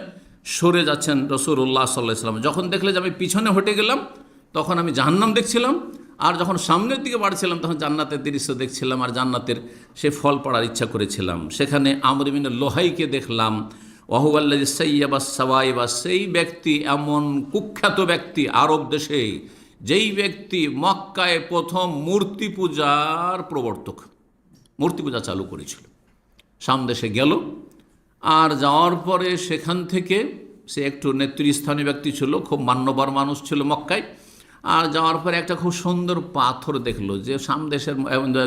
সরে যাচ্ছেন রাসূলুল্লাহ সাল্লাল্লাহু আলাইহি ওয়াসাল্লাম। যখন দেখলে যে আমি পিছনে হটে গেলাম, তখন আমি জাহান্নাম দেখছিলাম, আর যখন সামনের দিকে বাড়ছিলাম তখন জান্নাতের দৃশ্য দেখছিলাম, আর জান্নাতের সে ফল পড়ার ইচ্ছা করেছিলাম। সেখানে আমর ইবনে লোহাইকে দেখলাম, ওয়াহুয়াল্লাযী সাইয়্যাবা সাওয়াইবা, সেই ব্যক্তি, এমন কুখ্যাত ব্যক্তি আরব দেশে, যেই ব্যক্তি মক্কায় প্রথম মূর্তি পূজার প্রবর্তক, মূর্তি পূজা চালু করেছিল। সামদেশে গেল, আর যাওয়ার পরে সেখান থেকে সে একটু নেতৃস্থানীয় ব্যক্তি ছিল, খুব মান্যবর মানুষ ছিল মক্কায়। আর যাওয়ার পরে একটা খুব সুন্দর পাথর দেখলো, যে সামদেশের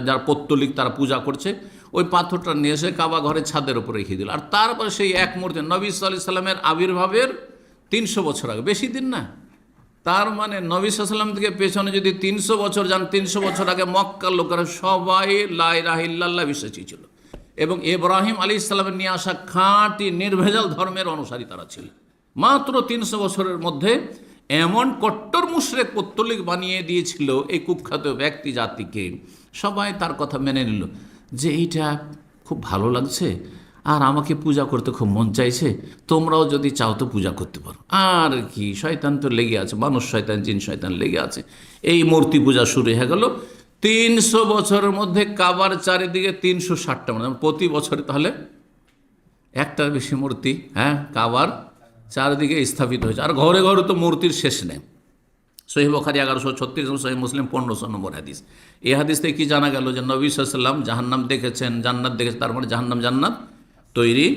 যারা পৌত্তলিক তারা পূজা করছে, ওই পাথরটা নিয়ে এসে কাবা ঘরের ছাদের উপরে রেখে দিল। আর তারপরে সেই এক মূর্তি, নবী সাল্লাল্লাহু আলাইহি সাল্লামের আবির্ভাবের 300 বছর আগে, বেশি দিন না, তার মানে নবী সাল্লাল্লাহু আলাইহি সাল্লাম থেকে পেছনে যদি 300 বছর যান, 300 বছর আগে মক্কার লোকেরা সবাই লা ইলাহা ইল্লাল্লাহ বিশ্বাসী ছিল, এবং ইব্রাহিম আলাইহিস সালামের নিয়ে আসা খাঁটি নির্ভেজাল ধর্মের অনুসারী তারা ছিল। মাত্র 300 বছরের মধ্যে এমন কট্টর মুশরিক পৌত্তলিক বানিয়ে দিয়েছিল এই কুখ্যাত ব্যক্তি জাতিকে। সবাই তার কথা মেনে নিল যে এইটা খুব ভালো লাগছে, আর আমাকে পূজা করতে খুব মন চাইছে, তোমরাও যদি চাও তো পূজা করতে পারো। আর কি, শয়তান তো লেগে আছে, মানুষ শয়তান জিন শয়তান লেগে আছে। এই মূর্তি পূজা শুরু হয়ে গেল। 300 বছরের মধ্যে কাবার চারিদিকে 360টা, মানে প্রতি বছরে তাহলে একটার বেশি মূর্তি কাবার চারিদিকে স্থাপিত হয়েছে। আর ঘরে ঘরে তো মূর্তির শেষ নেই। সহিহ বুখারী 1136, সহিহ মুসলিম 1500 নম্বর হাদিস। এই হাদিস থেকে কি জানা গেল যে নবী সাল্লাল্লাহু আলাইহি ওয়াসাল্লাম জাহান্নাম দেখেছেন, জান্নাত দেখেছেন, তার মানে জাহান্নাম জান্নাত তৈরি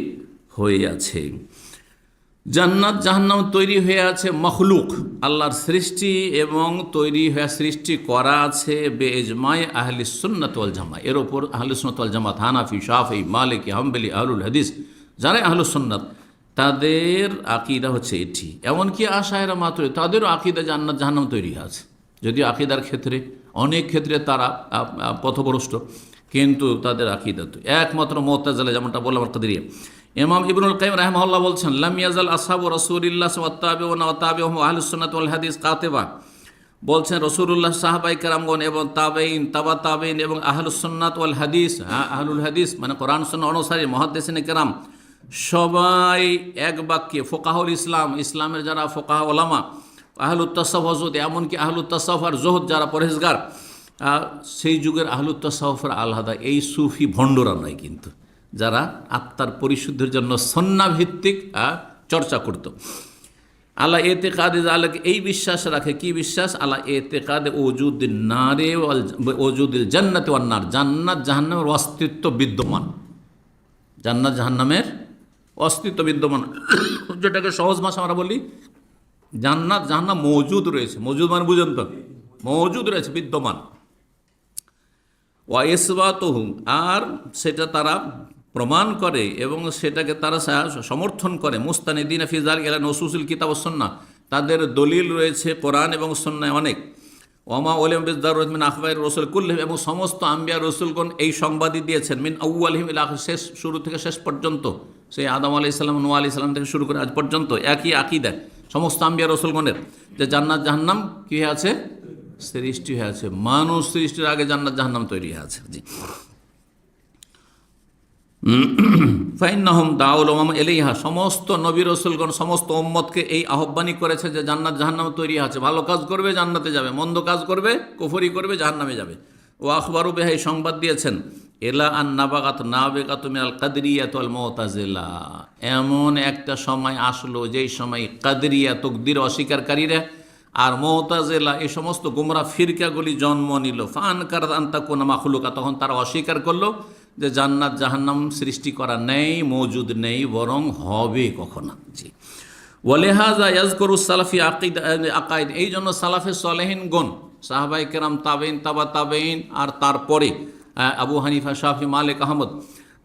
হয়ে আছে। জান্নাত জাহান্নাম তৈরি হয়ে আছে মখলুক, আল্লাহর সৃষ্টি, এবং তৈরি হয়ে সৃষ্টি করা আছে বেইজমায়ে আহলে সুন্নাত ওয়াল জামাত। এর ওপর আহলে সুন্নাত ওয়াল জামাত, হানাফি, শাফিঈ, মালিকি, হাম্বলি, আহলুল হাদিস, যারা আহলুস সুন্নাত, তাদের আকীদা হচ্ছে এটি। এমনকি আশায়েরা মাতুরীদী, তাদেরও আকীদা জান্নাত জাহান্নাম তৈরি আছে। যদিও আকীদার ক্ষেত্রে অনেক ক্ষেত্রে তারা পথভ্রষ্ট, কিন্তু তাদের আকীদা তো একমাত্র মুতাজিলা, যেমনটা বললাম কাদেরিয়া। ইমাম ইবনুল কাইয়িম রাহিমাহুল্লাহ বলছেন, লাম ইয়াজাল আসহাবু রাসূলিল্লাহ ওয়াত্তাবিউনা ওয়াতাবিউহুম আহলুস সুন্নাত ওয়াল হাদিস কাতিবা। বলছেন রাসূলুল্লাহ, সাহাবায়ে কেরামগণ এবং তাবেঈন, তাবা তাবেঈন এবং আহলুস সুন্নাত ওয়াল হাদিস, আহলুল হাদিস মানে কোরআন সুন্নাহ অনুসারী মুহাদ্দিসিনে কেরাম, সবাই এক বাক্যে, ফোকাহুল ইসলাম, ইসলামের যারা ফোকাহা ওলামা, আহলুত তাসাউফ, এমনকি আহলুত তাসাউফ আর জুহুদ যারা পরহেজগার, সেই যুগের আহলুত তাসাউফের আলাদা, এই সুফি ভণ্ডরা নয়, কিন্তু যারা আত্মার পরিশুদ্ধির জন্য সন্নাভিত্তিক চর্চা করত। আলা এতেকাদে আলাকে, এই বিশ্বাস রাখে, কি বিশ্বাস? আলা এতেকাদে ওজুদিন নারে ওজুদিল জান্নাতে ওয়ান নার, জান্নাত জাহান্নামের অস্তিত্ব বিদ্যমান, জান্নাত জাহান্নামের অস্তিত্ব বিদ্যমান, যেটাকে সহজ ভাষা আমরা বলি জান্নাত জাহান্নাম মজুদ রয়েছে। মজুদ মানে বুঝেন তো, মজুদ রয়েছে, বিদ্যমান। ওয়া ইসবাতুহু, আর সেটা তারা প্রমাণ করে এবং সেটাকে তারা সমর্থন করে। মুস্তানিদিনা ফি যালিকা ইলা নুসুসিল কিতাব ওয়াস সুন্নাহ, তাদের দলিল রয়েছে কোরআন এবং সুন্নায় অনেক। ওমা ওয়ালিম বিদারুত মিন আখবারির রাসূল কুল্লিহিম, এবং সমস্ত আম্বিয়া রাসূলগণ এই সংবাদই দিয়েছেন, মিন আউয়ালিহিম ইলা আখির, শেষ শুরু থেকে শেষ পর্যন্ত, সেই আদম আলাইহিস সালাম, নূহ আলাইহিস সালাম থেকে শুরু করে আজ পর্যন্ত একই আকীদা সমস্ত আম্বিয়া রাসূলগণের, যে জান্নাত জাহান্নাম কি হয়ে আছে? সৃষ্টি হয়ে আছে। মানুষ সৃষ্টির আগে জান্নাত জাহান্নাম তৈরি হয়ে আছে। জি, ফাইন্নাহুম দাউল উমাম ইলাইহা, সমস্ত নবী রাসূলগণ সমস্ত উম্মতকে এই আহ্বানই করেছে যে জান্নাত জাহান্নাম তৈরি আছে, ভালো কাজ করবে জান্নাতে যাবে, মন্দ কাজ করবে কুফরি করবে জাহান্নামে যাবে। ও আখবারু বিহা, এই সংবাদ দিয়েছেন, এলা আন নাবাগাত নাবিগাতু মিনাল কাদরিয়াত ওয়াল মুতাজিলা, এমন একটা সময় আসলো যেই সময় কাদরিয়া তাকদীর অস্বীকারীরা আর মুতাজিলা এই সমস্ত গোমরা ফিরকাগুলি জন্ম নিল। ফানকার আন তাকুনা মাখলুকা, তখন তারা অস্বীকার করলো যে জান্নাত জাহান্নাম সৃষ্টি করা নেই, মজুদ নেই, বরং হবে কখনো। জি, ওয়ালিহাযা ইয়াযকুরু সালাফি আকাইদ, এই জন্য সালাফে সালেহিনগণ, সাহাবায়ে কেরাম, তাবেঈন, তাবা তাবেঈন, আর তারপরে আবু হানিফা, শাফি, মালিক, আহমদ,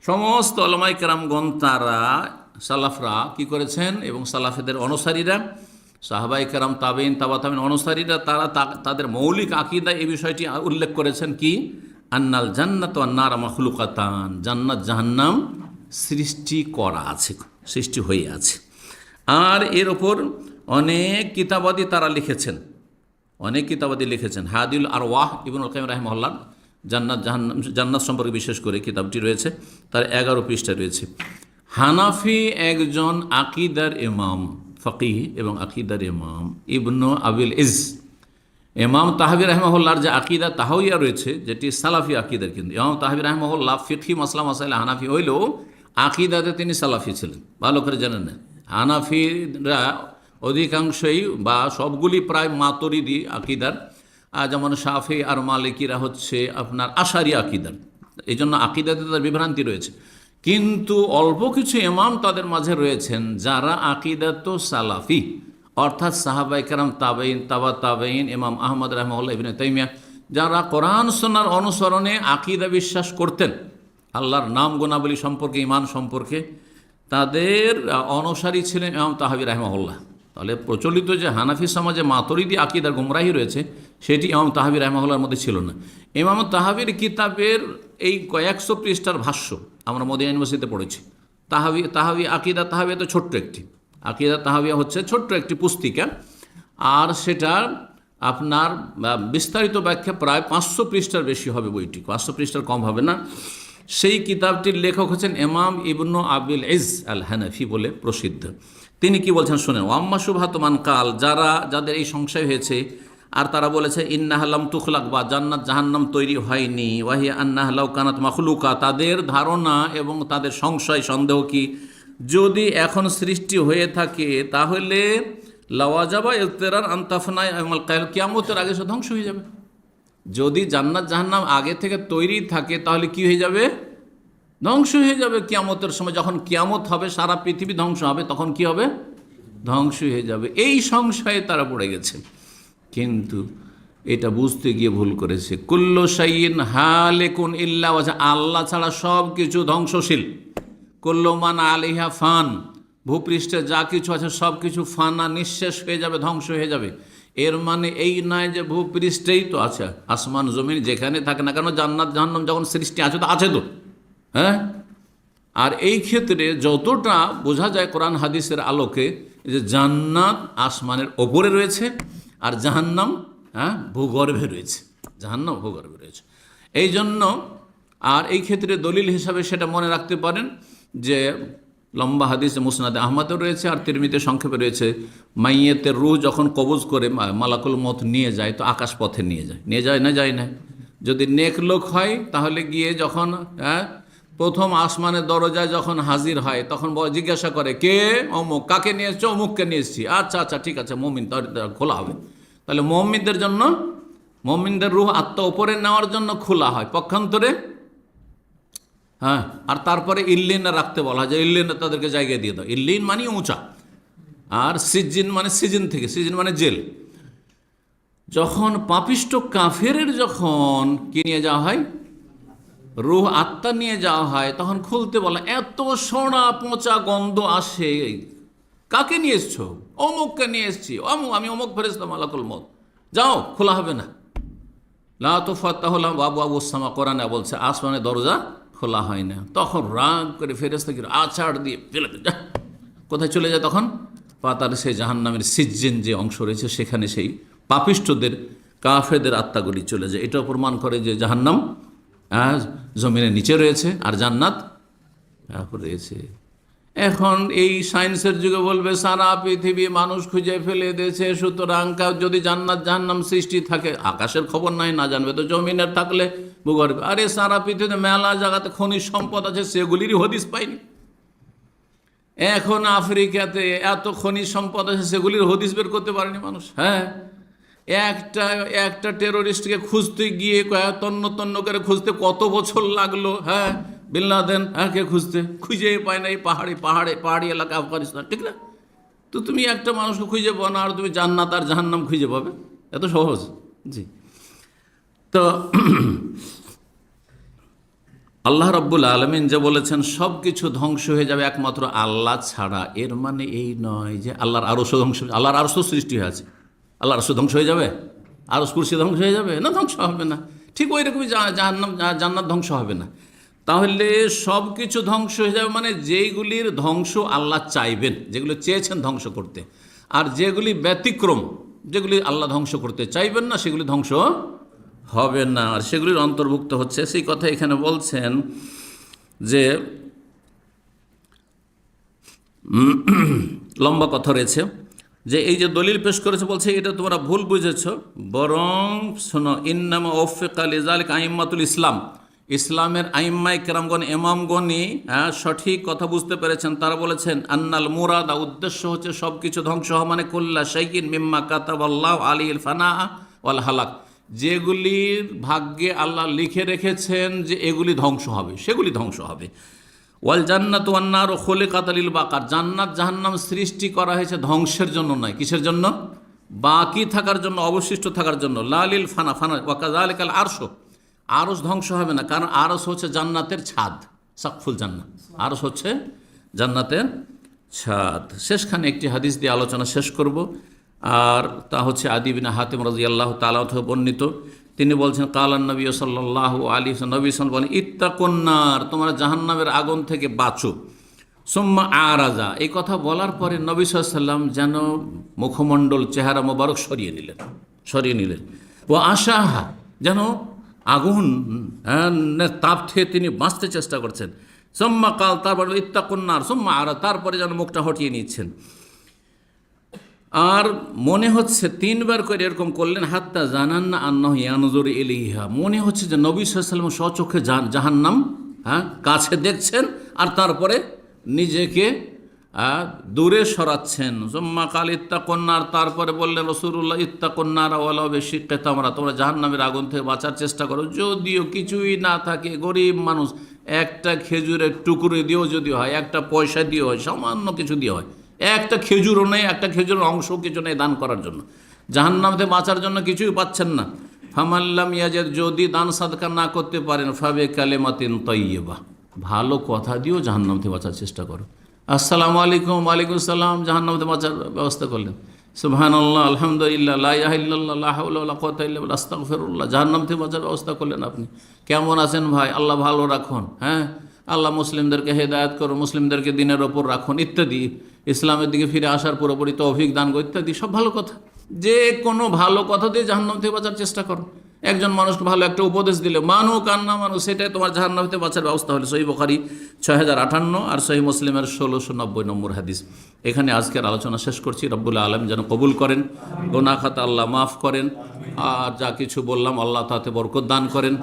সমস্ত উলামায়ে কেরামগণ, তারা সালাফরা কি করেছেন, এবং সালাফেদের অনুসারীরা, সাহাবায়ে কেরাম, তাবেঈন, তাবা তাবেঈন অনুসারীরা, তারা তাদের মৌলিক আকীদা এই বিষয়টি উল্লেখ করেছেন কি, আন্নাল জান্নাত ওয়ান নার মাখলুকাতান, জান্নাত জাহান্নাম সৃষ্টি করা আছে, সৃষ্টি হয়ে আছে। আর এর ওপর অনেক কিতাবাদি তারা লিখেছেন, অনেক কিতাবাদি লিখেছেন। হাদিউল আরওয়াহ ইবনুল কাইয়িম রাহিমাহুল্লাহ জান্নাত সম্পর্কে বিশেষ করে কিতাবটি রয়েছে, তার 11 পৃষ্ঠা রয়েছে। হানাফি একজন আকিদার ইমাম, ফকিহ এবং আকিদার ইমাম ইবনু আবিল ইজ, ইমাম তাহাবি রাহমাহুল্লাহর যে আকিদা তাহাউইয়া রয়েছে, যেটি সালাফি আকিদার, কিন্তু ইমাম তাহাবি রাহমাহুল্লাহ ফিকহি মাসলা মাসাইল হানাফি হইলেও আকিদাতে তিনি সালাফি ছিলেন, ভালো করে জানেন না। হানাফিরা অধিকাংশই বা সবগুলি প্রায় মাতুরিদি আকিদার, যেমন শাফি আর মালিকিরা হচ্ছে আপনার আশারি আকিদার, এই জন্য আকিদাতে তাদের বিভ্রান্তি রয়েছে। কিন্তু অল্প কিছু ইমাম তাদের মাঝে রয়েছেন যারা আকিদাত সালাফি, অর্থাৎ সাহাবায়ে কেরাম, তাবেঈন, তাবা তাবেঈন, ইমাম আহমদ রাহমাহুল্লাহ, ইবনে তাইমিয়া, যারা কোরআন সুন্নাহর অনুসরণে আকিদা বিশ্বাস করতেন, আল্লাহর নাম গুণাবলী সম্পর্কে, ঈমান সম্পর্কে, তাদের অনুসারী ছিলেন ইমাম তাহাবি রাহমাহুল্লাহ। তাহলে প্রচলিত যে হানাফি সমাজে মাতুরিদি আকিদার গুমরাহি রয়েছে, সেটি ইমাম তাহাবি রাহমাহুল্লাহর মধ্যে ছিল না। ইমাম তাহাবির কিতাবের এই কয়েকশো পৃষ্ঠার ভাষ্য আমরা মদিনা ইউনিভার্সিটিতে পড়েছি। তাহাবি আকিদা তাহাবিয়া তো ছোট্ট একটি, আকিদা তাহাবিয়া হচ্ছে ছোট্ট একটি পুস্তিকা, আর সেটা আপনার বিস্তারিত ব্যাখ্যা প্রায় 500 পৃষ্ঠার বেশি হবে বইটি, 500 পৃষ্ঠার কম হবে না। সেই কিতাবটির লেখক হচ্ছেন ইমাম ইবনু আবিল ইজ আল হানাফি বলে প্রসিদ্ধ। তিনি কি বলছেন শোনেন। ওয়াম্মা শুবহাতুমান কাল, যাদের এই সংশয় হয়েছে আর তারা বলেছে ইন্নাহা লাম তুখলাক, বা জান্নাত জাহান্নাম তৈরি হয়নি, ওয়াহিয়া আন্নাহা লাউ কানাত মাখলুকা, তাদের ধারণা এবং তাদের সংশয় সন্দেহ কি, যদি এখন সৃষ্টি হয়ে থাকে তাহলে লাওয়াজাবা ইফতিরার আনতাফনায় কিয়ামতের আগে সে ধ্বংস হয়ে যাবে। যদি জান্নাত জাহান্নাম আগে থেকে তৈরি থাকে তাহলে কি হয়ে যাবে? ধ্বংস হয়ে যাবে কিয়ামতের সময়। যখন কিয়ামত হবে, সারা পৃথিবী ধ্বংস হবে, তখন কি হবে? ধ্বংস হয়ে যাবে। এই সংশয়ে তারা পড়ে গেছে, কিন্তু এটা বুঝতে গিয়ে ভুল করেছে। কুল্লু শাইইন হালিকুন ইল্লা ওয়াজহা, আল্লাহ ছাড়া সব কিছু ধ্বংসশীল। কুল্লু মান আলাইহা ফান, ভূপৃষ্ঠে যা কিছু আছে সব কিছু ফানা, নিঃশেষ হয়ে যাবে, ধ্বংস হয়ে যাবে। এর মানে এই নয় যে ভূপৃষ্ঠেই তো আছে, আসমান জমিন যেখানে থাকে না কেন, জান্নাত জাহান্নাম যখন সৃষ্টি আছে তো আছে তো, হ্যাঁ। আর এই ক্ষেত্রে যতটা বোঝা যায় কোরআন হাদিসের আলোকে, যে জান্নাত আসমানের ওপরে রয়েছে আর জাহান্নাম ভূগর্ভে রয়েছে, জাহান্নাম ভূগর্ভে রয়েছে। এই জন্য আর এই ক্ষেত্রে দলিল হিসাবে সেটা মনে রাখতে পারেন যে লম্বা হাদিসে মুসনাদে আহমদের রয়েছে আর তিরমিজিতে সংক্ষেপে রয়েছে, মাইয়েতের রূহ যখন কবজ করে মালাকুল মত নিয়ে যায় তো আকাশ পথে নিয়ে যায় না, যায় না। যদি নেক লোক হয় তাহলে গিয়ে যখন প্রথম আসমানের দরজায় যখন হাজির হয় তখন জিজ্ঞাসা করে, কে? অমুক। কাকে নিয়ে এসছো? অমুককে নিয়ে এসছি। আচ্ছা আচ্ছা ঠিক আছে, মুমিন, খোলা হবে। তাহলে মুমিনদের জন্য, মুমিনদের রূহ আত্মা উপরে নেওয়ার জন্য খোলা হয় পক্ষান্তরে, হ্যাঁ। আর তারপরে ইল্লিনে রাখতে বলা হয়, যে ইল্লিনে তাদেরকে জায়গায় দিয়ে দাও। ইল্লিন মানে উঁচা, আর সিজিন মানে সিজন থেকে, সিজন মানে জেল। যখন পাপিষ্ট কাফেরের যখন কি নিয়ে যাওয়া হয়, রূহ আত্মা নিয়ে যাওয়া হয়, তখন খুলতে বলা, এত সোনা পচা গন্ধ আসে, কাকে নিয়ে এসছো? অমুককে নিয়ে এসছি, আমি অমুক ফেরেশতা মালাকুল মত, যাও, খোলা হবে না। লা তুফাত্তাহু লাহুম আবওয়াবুস সামা, কোরআনে বলছে আসমানের দরজা খোলা হয় না। তখন রাগ করে ফেরেশতাকে আছাড় দিয়ে ফেলে যা, কোথায় চলে যায়? তখন পাতার সেই জাহান্নামের সিজ্জিন যে অংশ রয়েছে সেখানে সেই পাপিষ্টদের, কাফেরদের আত্মাগুলি চলে যায়। এটাও প্রমাণ করে যে জাহান্নাম জমিনের নিচে রয়েছে আর জান্নাত রয়েছে। এখন এই সায়েন্সের যুগে বলবে সারা পৃথিবী মানুষ খুঁজে ফেলে দিয়েছে, সুতরাং যদি জান্নাত জাহান্নাম সৃষ্টি থাকে, আকাশের খবর নাই, না জানবে তো জমিনের থাকলে ভূগর্ভে। আরে সারা পৃথিবীতে মেলা জায়গাতে খনিজ সম্পদ আছে, সেগুলিরই হদিস পাইনি। এখন আফ্রিকাতে এত খনিজ সম্পদ আছে, সেগুলির হদিস বের করতে পারেনি মানুষ। হ্যাঁ, একটা টেরোরিস্টকে খুঁজতে গিয়ে তন্ন তন্ন করে খুঁজতে কত বছর লাগলো। হ্যাঁ, বিন লাদেন কে খুঁজে পায় না এই পাহাড়ি এলাকা আফগানিস্তান, ঠিক না? তো তুমি একটা মানুষকে খুঁজে পাও না, আর তুমি জান্নাত আর জাহান্নাম খুঁজে পাবে? এত সহজ? জি। তো আল্লাহ রাব্বুল আলামিন যে বলেছেন সব কিছু ধ্বংস হয়ে যাবে একমাত্র আল্লাহ ছাড়া, এর মানে এই নয় যে আল্লাহর আরশ ধ্বংস, আল্লাহর আরশ সৃষ্টি হয়েছে, আল্লাহর আরশ ধ্বংস হয়ে যাবে, আরশ কুরসি ধ্বংস হয়ে যাবে? না, ধ্বংস হবে না। ঠিক ওই রকমই জান্নাত ধ্বংস হবে না। তাহলে সব কিছু ধ্বংস হয়ে যাবে মানে যেইগুলির ধ্বংস আল্লাহ চাইবেন, যেগুলো চেয়েছেন ধ্বংস করতে, আর যেগুলি ব্যতিক্রম, যেগুলি আল্লাহ ধ্বংস করতে চাইবেন না, সেগুলি ধ্বংস হবে না, আর সেগুলির অন্তর্ভুক্ত হচ্ছে সেই কথা এখানে বলছেন যে লম্বা কথা রয়েছে, যে এই যে দলিল পেশ করেছে বলছে এটা তোমরা ভুল বুঝেছ, বরং শোনো, ইন্নামা ওফিকা লিযালিকা আইম্মাতুল ইসলাম, ইসলামের আইম্মায়ে কেরামগণ ইমামগণই সঠিক কথা বুঝতে পেরেছেন। তারা বলেছেন আন্নাল মুরাদা, উদ্দেশ্য হচ্ছে সব কিছু ধ্বংস হওয়া, মানে কুল্লা শাইইন মিম্মা কাতাবাল্লাহু আলাইহিল ফানা ওয়াল হালাক, যেগুলির ভাগ্যে আল্লাহ লিখে রেখেছেন যে এগুলি ধ্বংস হবে, সেগুলি ধ্বংস হবে। ওয়াল জান্নাতু ওয়ান নারু খুলিকাত লিল বাকার, জান্নাত জাহান্নাম সৃষ্টি করা হয়েছে ধ্বংসের জন্য নয়, কিসের জন্য? বাকি থাকার জন্য, অবশিষ্ট থাকার জন্য। লা লিল ফানা, ফানা ওয়া কাযালিকাল আরশ, আরশ ধ্বংস হবে না, কারণ আরশ হচ্ছে জান্নাতের ছাদ, সাকফুল জান্নাত, আরশ হচ্ছে জান্নাতের ছাদ। শেষখানে একটি হাদিস দিয়ে আলোচনা শেষ করব, আর তা হচ্ছে আদি বিন হাতিম রাদিয়াল্লাহু তাআলা থেকে বর্ণিত। তিনি বলছেন কালান নবী সাল্লাল্লাহু আলাইহি ওয়াসাল্লাম, নবী সাল্লাল্লাহু বলেন ইত্তাকুন নার, তোমরা জাহান্নামের আগুন থেকে বাঁচো। সুম্মা আরাজা, এই কথা বলার পরে নবী সাল্লাল্লাহু আলাইহি ওয়াসাল্লাম যেন মুখমণ্ডল, চেহারা মোবারক সরিয়ে নিলেন। ও আশাহা, যেন আগুন তাপ থেকে তিনি বাঁচতে চেষ্টা করছেন। সুম্মা কাল, তারপর ইত্তাকুন নার সুম্মা আরা, তারপরে যেন মুখটা হটিয়ে নিচ্ছেন। আর মনে হচ্ছে তিনবার করে এরকম করলেন, হাত্তা জানান্না আন্নাহু ইয়ানজুরু ইলাইহা, মনে হচ্ছে যে নবী সাল্লাল্লাহু আলাইহি ওয়াসাল্লাম স্বচক্ষে জাহান্নাম কাছে দেখছেন, আর তারপরে নিজেকে দূরে সরাচ্ছেন। সুম্মা কাল ইত্তাকুন নার, তারপরে বললেন রাসূলুল্লাহ ইত্তাকুন নার ওয়ালাউ বিশিক্কি তামরা, তোমরা জাহান্নামের আগুন থেকে বাঁচার চেষ্টা করো, যদিও কিছুই না থাকে, গরিব মানুষ, একটা খেজুরের টুকরো দিয়েও যদি হয়, একটা পয়সা দিয়ে হয়, সামান্য কিছু দিয়ে হয়, একটা খেজুরও নেই, একটা খেজুরের অংশ কিছু নেই দান করার জন্য, জাহান্নাম থেকে বাঁচার জন্য কিছুই পাচ্ছেন না। ফামাল্লাম ইয়াজিদ, যদি দান সাদকা না করতে পারেন, ফাবে কালেমাতিন তাইয়্যিবা, ভালো কথা দিয়েও জাহান্নাম থেকে বাঁচার চেষ্টা করো। আসসালামু আলাইকুম, ওয়ালাইকুম আসসালাম, জাহান্নাম থেকে বাঁচার ব্যবস্থা করলেন। সুবহানাল্লাহ, আলহামদুলিল্লাহ, লা ইলাহা ইল্লাল্লাহ, লা হাওলা ওয়ালা কুওয়াতা ইল্লা বিল্লাহ, আস্তাগফিরুল্লাহ, জাহান্নাম থেকে বাঁচার ব্যবস্থা করলেন আপনি। কেমন আছেন ভাই? আল্লাহ ভালো রাখুন, আল্লাহ মুসলিমদেরকে হেদায়েত করুন, মুসলিমদেরকে দিনের ওপর রাখুন, ইত্যাদি, ইসলামের দিকে ফিরে আসার পুরোপুরি তৌফিক দান করুন, ইত্যাদি সব ভালো কথা। যে কোনো ভালো কথা দিয়ে জাহান্নাম থেকে বাঁচার চেষ্টা করো। একজন মানুষকে ভালো একটা উপদেশ দিলে মানুক আর না মানুষ, সেটাই তোমার জাহান্নাম থেকে বাঁচার ব্যবস্থা হলো। সহিহ বুখারী 6058 আর সহিহ মুসলিমের 1690 নম্বর হাদিস। এখানে আজকের আলোচনা শেষ করছি। রব্বুল আলামিন যেন কবুল করেন, গুনাহ খাতা আল্লাহ মাফ করেন, আর যা কিছু বললাম আল্লাহ তাতে বরকত দান করেন,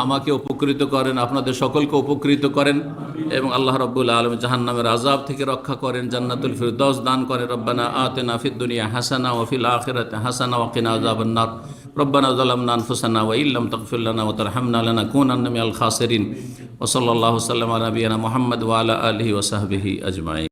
আমাকে উপকৃত করেন, আপনাদের সকলকে উপকৃত করেন, এবং আল্লাহ রব্বুল আলামিন জাহান্নামের আযাব থেকে রক্ষা করেন, জান্নাতুল ফিরদাউস দান করেন। রব্বানা আতিনা ফিদ দুনিয়া হাসানা ওয়া ফিল আখিরাতি হাসানা ওয়া কিনা আযাবান নার। রব্বানা যালামনা আনফুসানা ওয়া ইল্লাম তাগফির লানা ওয়া তারহামনা লানাকুনান্না মিনাল খাসিরিন। ওয়া সাল্লাল্লাহু সাল্লামা আলা নাবিয়িনা মুহাম্মদ ওয়া আলা আলিহি ওয়া সাহবিহি আজমাইন।